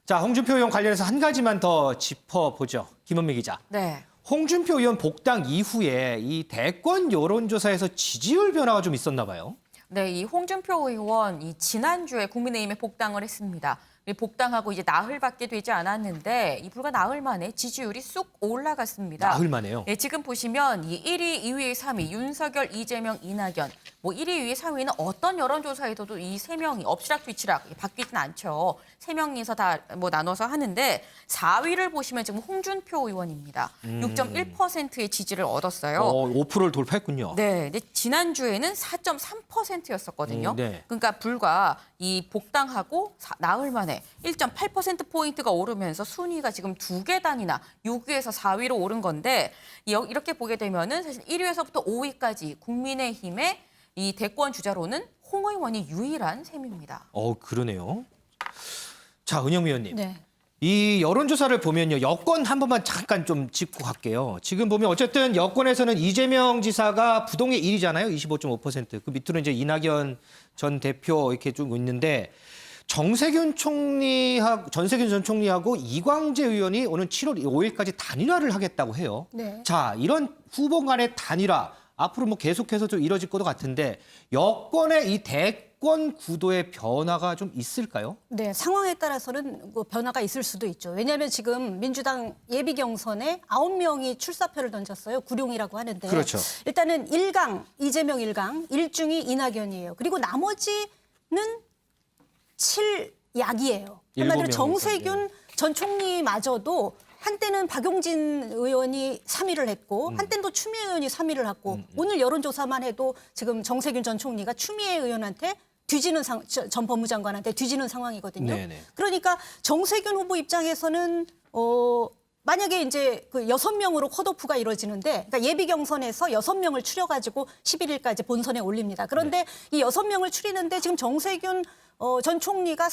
자, 홍준표 의원 관련해서 한 가지만 더 짚어보죠. 김은미 기자. 네. 홍준표 의원 복당 이후에 이 대권 여론조사에서 지지율 변화가 좀 있었나 봐요. 네, 이 홍준표 의원 지난주에 국민의힘에 복당을 했습니다. 복당하고 이제 나흘밖에 되지 않았는데 이 불과 나흘 만에 지지율이 쑥 올라갔습니다. 나흘 만에요? 네, 지금 보시면 이 1위, 2위, 3위 윤석열, 이재명, 이낙연 뭐 1위, 2위, 3위는 어떤 여론조사에서도 이 세 명이 엎치락뒤치락 바뀌진 않죠. 세 명이서 다 뭐 나눠서 하는데 4위를 보시면 지금 홍준표 의원입니다. 6.1%의 지지를 얻었어요. 5%를 돌파했군요. 네, 근데 지난주에는 4.3%였었거든요. 네. 그러니까 불과 이 복당하고 나흘 만에 1.8%포인트가 오르면서 순위가 지금 2계단이나 6위에서 4위로 오른 건데 이렇게 보게 되면은 사실 1위에서부터 5위까지 국민의힘의 이 대권 주자로는 홍 의원이 유일한 셈입니다. 그러네요. 자, 은영 위원님. 네. 이 여론조사를 보면요. 여권 한 번만 잠깐 좀 짚고 갈게요. 지금 보면 어쨌든 여권에서는 이재명 지사가 부동의 1위잖아요. 25.5%. 그 밑으로 이제 이낙연 전 대표 이렇게 쭉 있는데 전세균 전 총리하고 이광재 의원이 오는 7월 5일까지 단일화를 하겠다고 해요. 네. 자, 이런 후보 간의 단일화 앞으로 뭐 계속해서 좀 이뤄질 것도 같은데 여권의 이 대권 구도의 변화가 좀 있을까요? 네, 상황에 따라서는 뭐 변화가 있을 수도 있죠. 왜냐하면 지금 민주당 예비 경선에 9명이 출사표를 던졌어요. 구룡이라고 하는데. 그렇죠. 일단은 1강, 이재명 1강, 1중이 이낙연이에요. 그리고 나머지는 7약이에요. 한마디로 정세균 전 총리마저도 한때는 박용진 의원이 3위를 했고 한때는 또 추미애 의원이 3위를 했고 오늘 여론조사만 해도 지금 정세균 전 총리가 추미애 의원한테 전 법무장관한테 뒤지는 상황이거든요. 네네. 그러니까 정세균 후보 입장에서는 만약에 이제 그 6명으로 컷오프가 이루어지는데 그러니까 예비 경선에서 6명을 추려가지고 11일까지 본선에 올립니다. 그런데 이 6명을 추리는데 지금 정세균 전 총리가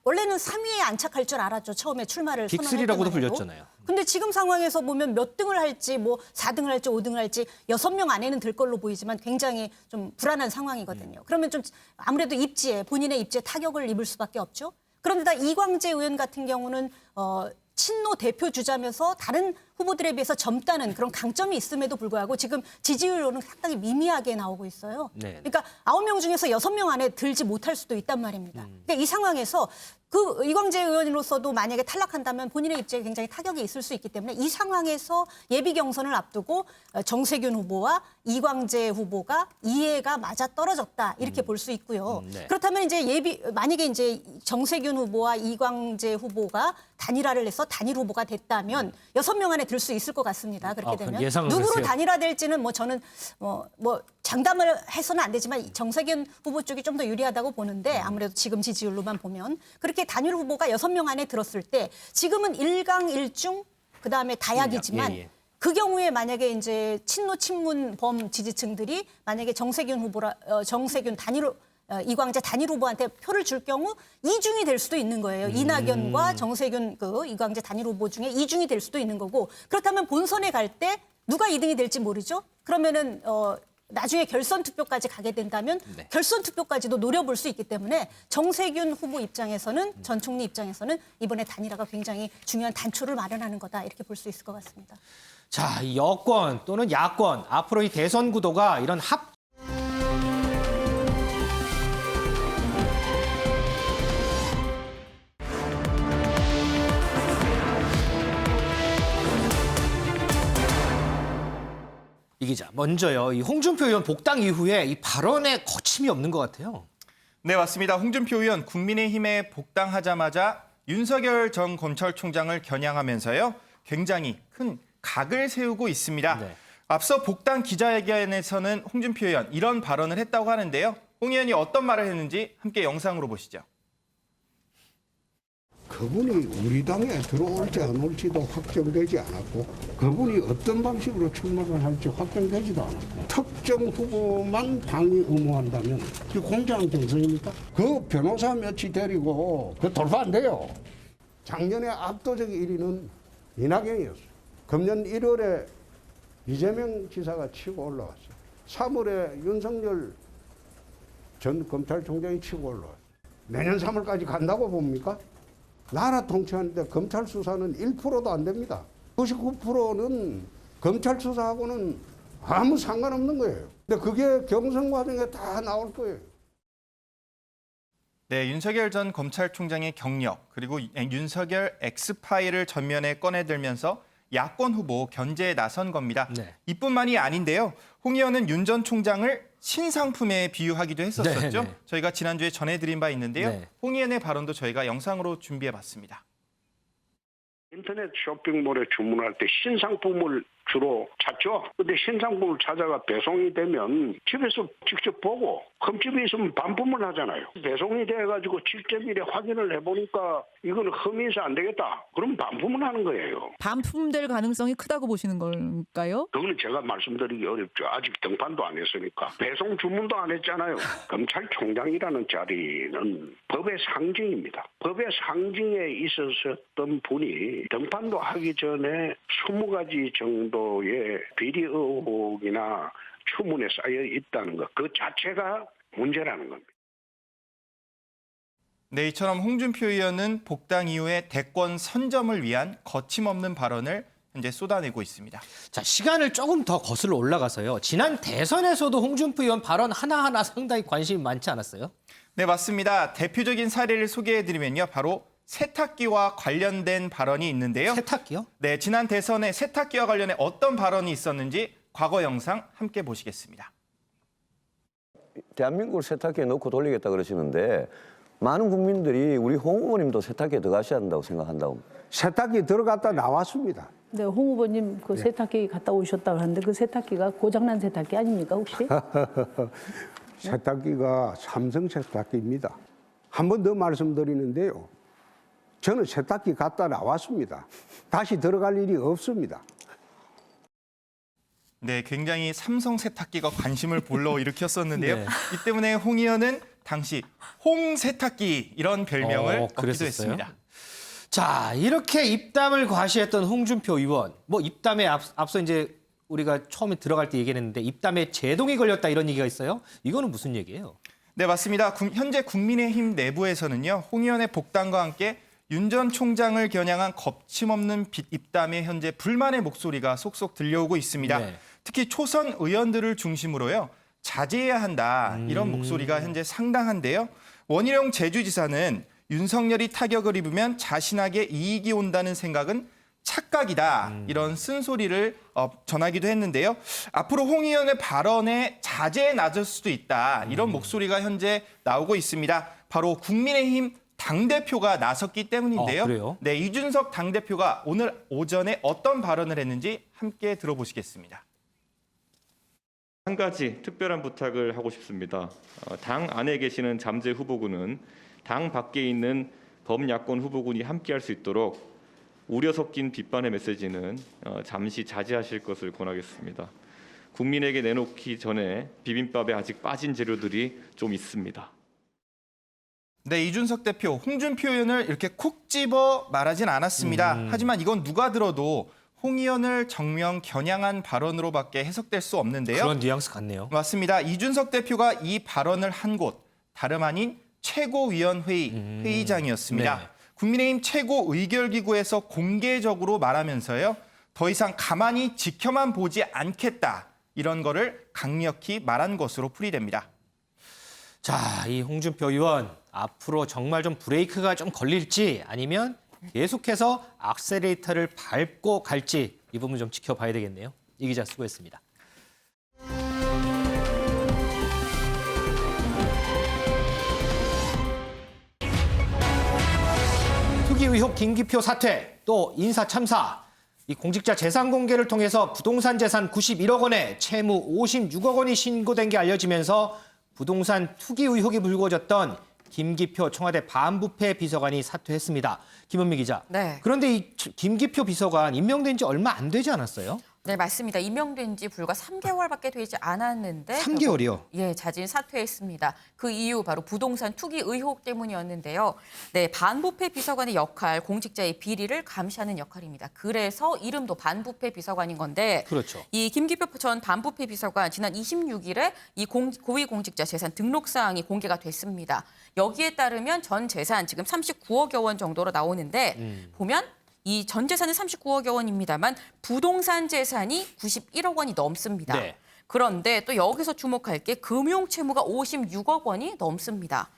원래는 3위에 안착할 줄 알았죠. 처음에 출마를 빅3라고도 선언할 때만 해도. 불렸잖아요. 근데 지금 상황에서 보면 몇 등을 할지 뭐 4등을 할지 5등을 할지 6명 안에는 들 걸로 보이지만 굉장히 좀 불안한 상황이거든요. 그러면 좀 아무래도 본인의 입지에 타격을 입을 수밖에 없죠. 그런데다 이광재 의원 같은 경우는 친노 대표 주자면서 다른 후보들에 비해서 젊다는 그런 강점이 있음에도 불구하고 지금 지지율로는 상당히 미미하게 나오고 있어요. 네네. 그러니까 9명 중에서 6명 안에 들지 못할 수도 있단 말입니다. 그러니까 이 상황에서 그 이광재 의원으로서도 만약에 탈락한다면 본인의 입지에 굉장히 타격이 있을 수 있기 때문에 이 상황에서 예비 경선을 앞두고 정세균 후보와 이광재 후보가 이해가 맞아 떨어졌다 이렇게 볼 수 있고요. 네. 그렇다면 이제 만약에 이제 정세균 후보와 이광재 후보가 단일화를 해서 단일 후보가 됐다면 6명 안에 들 수 있을 것 같습니다. 그렇게 되면 누구로 했어요. 단일화될지는 뭐 저는 뭐 장담을 해서는 안 되지만 정세균 후보 쪽이 좀 더 유리하다고 보는데 아무래도 지금 지지율로만 보면 그렇게 단일 후보가 6명 안에 들었을 때 지금은 1강 1중 그다음에 다약이지만 예. 그 경우에 만약에 이제 친노 친문범 지지층들이 만약에 정세균 이광재 단일 후보한테 표를 줄 경우 이중이 될 수도 있는 거예요. 이낙연과 정세균 이광재 단일 후보 중에 이중이 될 수도 있는 거고 그렇다면 본선에 갈 때 누가 2등이 될지 모르죠. 그러면은 나중에 결선 투표까지 가게 된다면 결선 투표까지도 노려볼 수 있기 때문에 정세균 후보 입장에서는 전 총리 입장에서는 이번에 단일화가 굉장히 중요한 단초를 마련하는 거다 이렇게 볼 수 있을 것 같습니다. 자, 이 여권 또는 야권 앞으로 이 대선 구도가 이런 이 기자, 먼저요. 이 홍준표 의원 복당 이후에 이 발언에 거침이 없는 것 같아요. 네, 맞습니다. 홍준표 의원 국민의힘에 복당하자마자 윤석열 전 검찰총장을 겨냥하면서요. 굉장히 큰 각을 세우고 있습니다. 네. 앞서 복당 기자회견에서는 홍준표 의원 이런 발언을 했다고 하는데요. 홍 의원이 어떤 말을 했는지 함께 영상으로 보시죠. 그분이 우리 당에 들어올지 안 올지도 확정되지 않았고 그분이 어떤 방식으로 출마를 할지 확정되지도 않았고 특정 후보만 당이 의무한다면 그게 공정한 경선입니까? 그 변호사 몇이 데리고 그 돌파 안 돼요. 작년에 압도적 1위는 이낙연이었어요. 금년 1월에 이재명 지사가 치고 올라왔어요. 3월에 윤석열 전 검찰총장이 치고 올라왔어요. 내년 3월까지 간다고 봅니까? 나라 통치하는데 검찰 수사는 1%도 안 됩니다. 99%는 검찰 수사하고는 아무 상관없는 거예요. 근데 그게 경선 과정에 다 나올 거예요. 네, 윤석열 전 검찰총장의 경력 그리고 윤석열 X파일을 전면에 꺼내들면서 야권 후보 견제에 나선 겁니다. 네. 이뿐만이 아닌데요. 홍 의원은 윤 전 총장을 신상품에 비유하기도 했었었죠. 네. 저희가 지난주에 전해드린 바 있는데요. 네. 홍 의원의 발언도 저희가 영상으로 준비해봤습니다. 인터넷 쇼핑몰에 주문할 때 신상품을 주로 찾죠. 근데 신상품을 찾아가 배송이 되면 집에서 직접 보고 흠집이 있으면 반품을 하잖아요. 배송이 돼가지고 직접 이래 확인을 해보니까 이거는 흠이 있어 안 되겠다. 그럼 반품을 하는 거예요. 반품될 가능성이 크다고 보시는 걸까요? 그거는 제가 말씀드리기 어렵죠. 아직 등판도 안 했으니까. 배송 주문도 안 했잖아요. 검찰총장이라는 자리는 법의 상징입니다. 법의 상징에 있었던 분이 등판도 하기 전에 20가지 정도의 비리 의혹이나 추문에 쌓여 있다는 것, 그 자체가 문제라는 겁니다. 네, 이처럼 홍준표 의원은 복당 이후에 대권 선점을 위한 거침없는 발언을 현재 쏟아내고 있습니다. 자, 시간을 조금 더 거슬러 올라가서요. 지난 대선에서도 홍준표 의원 발언 하나하나 상당히 관심이 많지 않았어요? 네, 맞습니다. 대표적인 사례를 소개해드리면요. 바로 세탁기와 관련된 발언이 있는데요. 세탁기요? 네, 지난 대선에 세탁기와 관련해 어떤 발언이 있었는지 과거 영상 함께 보시겠습니다. 대한민국을 세탁기에 넣고 돌리겠다 그러시는데 많은 국민들이 우리 홍 후보님도 세탁기에 들어가셔야 한다고 생각한다고. 세탁기 들어갔다 나왔습니다. 네, 홍 후보님 그 세탁기 갔다 오셨다고 하는데 그 세탁기가 고장난 세탁기 아닙니까 혹시? 세탁기가 삼성 세탁기입니다. 한 번 더 말씀드리는데요. 저는 세탁기 갔다 나왔습니다. 다시 들어갈 일이 없습니다. 네, 굉장히 삼성 세탁기가 관심을 불러일으켰었는데요. 네. 이 때문에 홍 의원은 당시 홍세탁기 이런 별명을 얻기도 그랬었어요? 했습니다. 자, 이렇게 입담을 과시했던 홍준표 의원. 뭐 입담에 앞서 이제 우리가 처음에 들어갈 때 얘기했는데 입담에 제동이 걸렸다 이런 얘기가 있어요. 이거는 무슨 얘기예요? 네, 맞습니다. 현재 국민의힘 내부에서는요. 홍 의원의 복당과 함께 윤 전 총장을 겨냥한 거침없는 입담에 현재 불만의 목소리가 속속 들려오고 있습니다. 네. 특히 초선 의원들을 중심으로요. 자제해야 한다 이런 목소리가 현재 상당한데요. 원희룡 제주지사는 윤석열이 타격을 입으면 자신에게 이익이 온다는 생각은 착각이다 이런 쓴소리를 전하기도 했는데요. 앞으로 홍 의원의 발언에 자제에 낮을 수도 있다 이런 목소리가 현재 나오고 있습니다. 바로 국민의힘 당대표가 나섰기 때문인데요. 그래요? 네, 이준석 당대표가 오늘 오전에 어떤 발언을 했는지 함께 들어보시겠습니다. 한 가지 특별한 부탁을 하고 싶습니다. 당 안에 계시는 잠재 후보군은 당 밖에 있는 범야권 후보군이 함께할 수 있도록 우려 섞인 비판의 메시지는 잠시 자제하실 것을 권하겠습니다. 국민에게 내놓기 전에 비빔밥에 아직 빠진 재료들이 좀 있습니다. 네, 이준석 대표, 홍준표 의원을 이렇게 콕 집어 말하진 않았습니다. 하지만 이건 누가 들어도 홍 의원을 정면 겨냥한 발언으로밖에 해석될 수 없는데요. 그런 뉘앙스 같네요. 맞습니다. 이준석 대표가 이 발언을 한 곳 다름 아닌 최고위원회의 회의장이었습니다. 네. 국민의힘 최고의결기구에서 공개적으로 말하면서요. 더 이상 가만히 지켜만 보지 않겠다. 이런 거를 강력히 말한 것으로 풀이됩니다. 자, 이 홍준표 의원 앞으로 정말 좀 브레이크가 좀 걸릴지 아니면 계속해서 악셀레이터를 밟고 갈지 이 부분 좀 지켜봐야 되겠네요. 이 기자 수고했습니다. 투기 의혹 김기표 사퇴, 또 인사 참사. 이 공직자 재산 공개를 통해서 부동산 재산 91억 원에 채무 56억 원이 신고된 게 알려지면서 부동산 투기 의혹이 불거졌던 김기표 청와대 반부패 비서관이 사퇴했습니다. 김은미 기자. 네. 그런데 이 김기표 비서관 임명된 지 얼마 안 되지 않았어요? 네, 맞습니다. 임명된 지 불과 3개월밖에 되지 않았는데 3개월이요? 예, 자진 사퇴했습니다. 그 이유 바로 부동산 투기 의혹 때문이었는데요. 네, 반부패 비서관의 역할, 공직자의 비리를 감시하는 역할입니다. 그래서 이름도 반부패 비서관인 건데 그렇죠. 이 김기표 전 반부패 비서관 지난 26일에 이 고위공직자 재산 등록 사항이 공개가 됐습니다. 여기에 따르면 전 재산 지금 39억여 원 정도로 나오는데 보면 이 전 재산은 39억여 원입니다만 부동산 재산이 91억 원이 넘습니다. 네. 그런데 또 여기서 주목할 게 금융 채무가 56억 원이 넘습니다.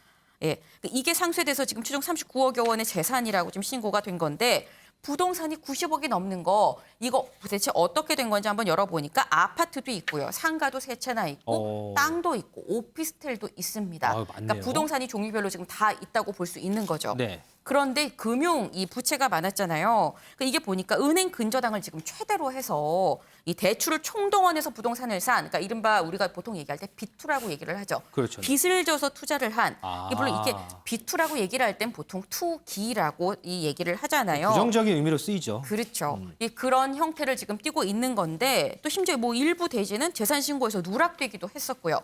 예, 이게 상쇄돼서 지금 최종 39억여 원의 재산이라고 지금 신고가 된 건데 부동산이 90억이 넘는 거 이거 대체 어떻게 된 건지 한번 열어보니까 아파트도 있고요. 상가도 3채나 있고 땅도 있고 오피스텔도 있습니다. 그러니까 부동산이 종류별로 지금 다 있다고 볼 수 있는 거죠. 네. 그런데 금융 이 부채가 많았잖아요. 그러니까 이게 보니까 은행 근저당을 지금 최대로 해서 이 대출을 총동원해서 부동산을 산, 그러니까 이른바 우리가 보통 얘기할 때 B2라고 얘기를 하죠. 그렇죠. 빚을 져서 투자를 한. 물론 이게 B2라고 얘기를 할 땐 보통 투기라고 이 얘기를 하잖아요. 부정적인 의미로 쓰이죠. 그렇죠. 그런 형태를 지금 띠고 있는 건데 또 심지어 뭐 일부 대지는 재산 신고에서 누락되기도 했었고요.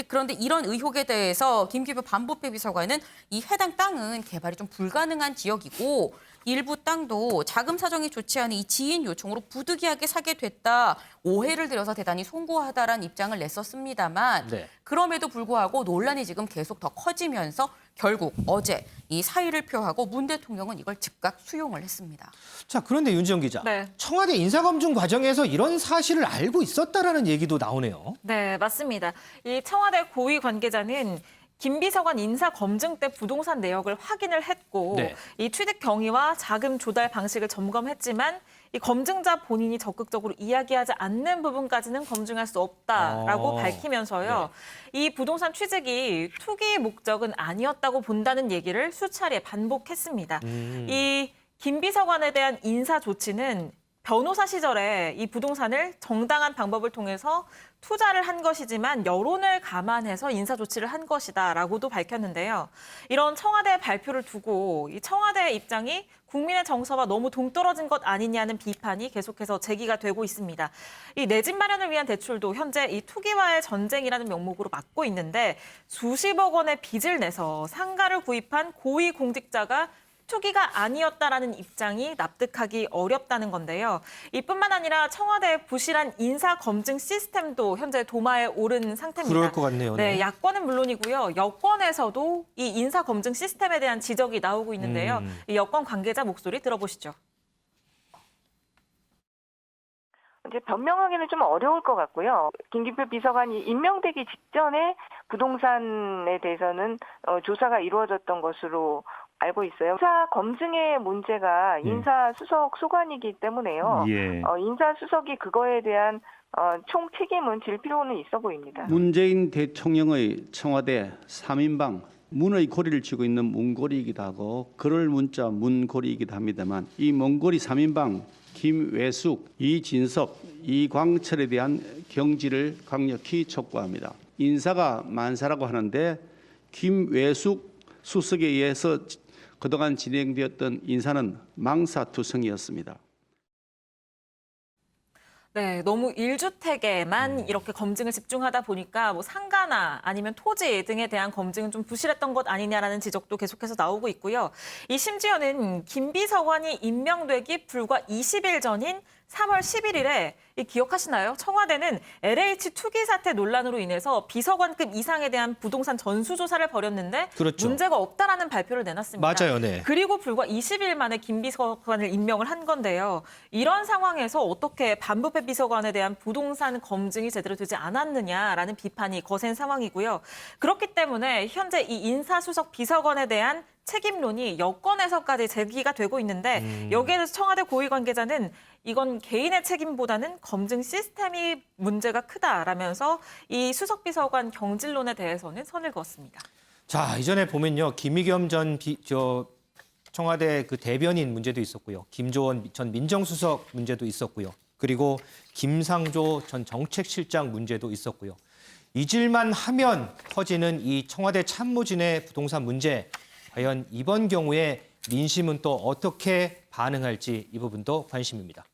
그런데 이런 의혹에 대해서 김기표 반부패 비서관은 이 해당 땅은 개발이 좀 불가능한 지역이고 일부 땅도 자금 사정이 좋지 않은 이 지인 요청으로 부득이하게 사게 됐다. 오해를 들여서 대단히 송구하다라는 입장을 냈었습니다만 그럼에도 불구하고 논란이 지금 계속 더 커지면서 결국 어제 이 사의를 표하고 문 대통령은 이걸 즉각 수용을 했습니다. 자, 그런데 윤지영 기자. 청와대 인사검증 과정에서 이런 사실을 알고 있었다라는 얘기도 나오네요. 네, 맞습니다. 이 청와대 고위 관계자는 김 비서관 인사 검증 때 부동산 내역을 확인을 했고 이 취득 경위와 자금 조달 방식을 점검했지만 이 검증자 본인이 적극적으로 이야기하지 않는 부분까지는 검증할 수 없다라고 밝히면서요. 이 부동산 취득이 투기 목적은 아니었다고 본다는 얘기를 수차례 반복했습니다. 이 김 비서관에 대한 인사 조치는 변호사 시절에 이 부동산을 정당한 방법을 통해서 투자를 한 것이지만 여론을 감안해서 인사 조치를 한 것이다라고도 밝혔는데요. 이런 청와대 발표를 두고 이 청와대의 입장이 국민의 정서와 너무 동떨어진 것 아니냐는 비판이 계속해서 제기가 되고 있습니다. 이 내 집 마련을 위한 대출도 현재 이 투기와의 전쟁이라는 명목으로 막고 있는데 수십억 원의 빚을 내서 상가를 구입한 고위 공직자가 투기가 아니었다라는 입장이 납득하기 어렵다는 건데요. 이뿐만 아니라 청와대의 부실한 인사 검증 시스템도 현재 도마에 오른 상태입니다. 그럴 것 같네요. 네, 야권은 물론이고요. 여권에서도 이 인사 검증 시스템에 대한 지적이 나오고 있는데요. 이 여권 관계자 목소리 들어보시죠. 이제 변명하기는 좀 어려울 것 같고요. 김기표 비서관이 임명되기 직전에 부동산에 대해서는 조사가 이루어졌던 것으로 알고 있어요. 인사 검증의 문제가 인사수석 소관이기 때문에요. 인사수석이 그거에 대한 총 책임은 질 필요는 있어 보입니다. 문재인 대통령의 청와대 3인방 문의 고리를 쥐고 있는 문고리이기도 하고 그럴 문자 문고리이기도 합니다만 이 문고리 3인방 김외숙, 이진석, 이광철에 대한 경질을 강력히 촉구합니다. 인사가 만사라고 하는데 김외숙 수석에 의해서 그동안 진행되었던 인사는 망사투성이었습니다. 네, 너무 1주택에만 이렇게 검증을 집중하다 보니까 뭐 상가나 아니면 토지 등에 대한 검증은 좀 부실했던 것 아니냐라는 지적도 계속해서 나오고 있고요. 이 심지어는 김 비서관이 임명되기 불과 20일 전인 3월 11일에 기억하시나요? 청와대는 LH 투기 사태 논란으로 인해서 비서관급 이상에 대한 부동산 전수조사를 벌였는데 문제가 없다라는 발표를 내놨습니다. 맞아요. 네. 그리고 불과 20일 만에 김 비서관을 임명을 한 건데요. 이런 상황에서 어떻게 반부패 비서관에 대한 부동산 검증이 제대로 되지 않았느냐라는 비판이 거센 상황이고요. 그렇기 때문에 현재 이 인사수석 비서관에 대한 책임론이 여권에서까지 제기가 되고 있는데 여기에 대해서 청와대 고위 관계자는 이건 개인의 책임보다는 검증 시스템이 문제가 크다라면서 이 수석 비서관 경질론에 대해서는 선을 그었습니다. 자, 이전에 보면요. 김의겸 전 청와대 그 대변인 문제도 있었고요. 김조원 전 민정수석 문제도 있었고요. 그리고 김상조 전 정책실장 문제도 있었고요. 잊을만 하면 터지는 이 청와대 참모진의 부동산 문제. 과연 이번 경우에 민심은 또 어떻게 반응할지 이 부분도 관심입니다.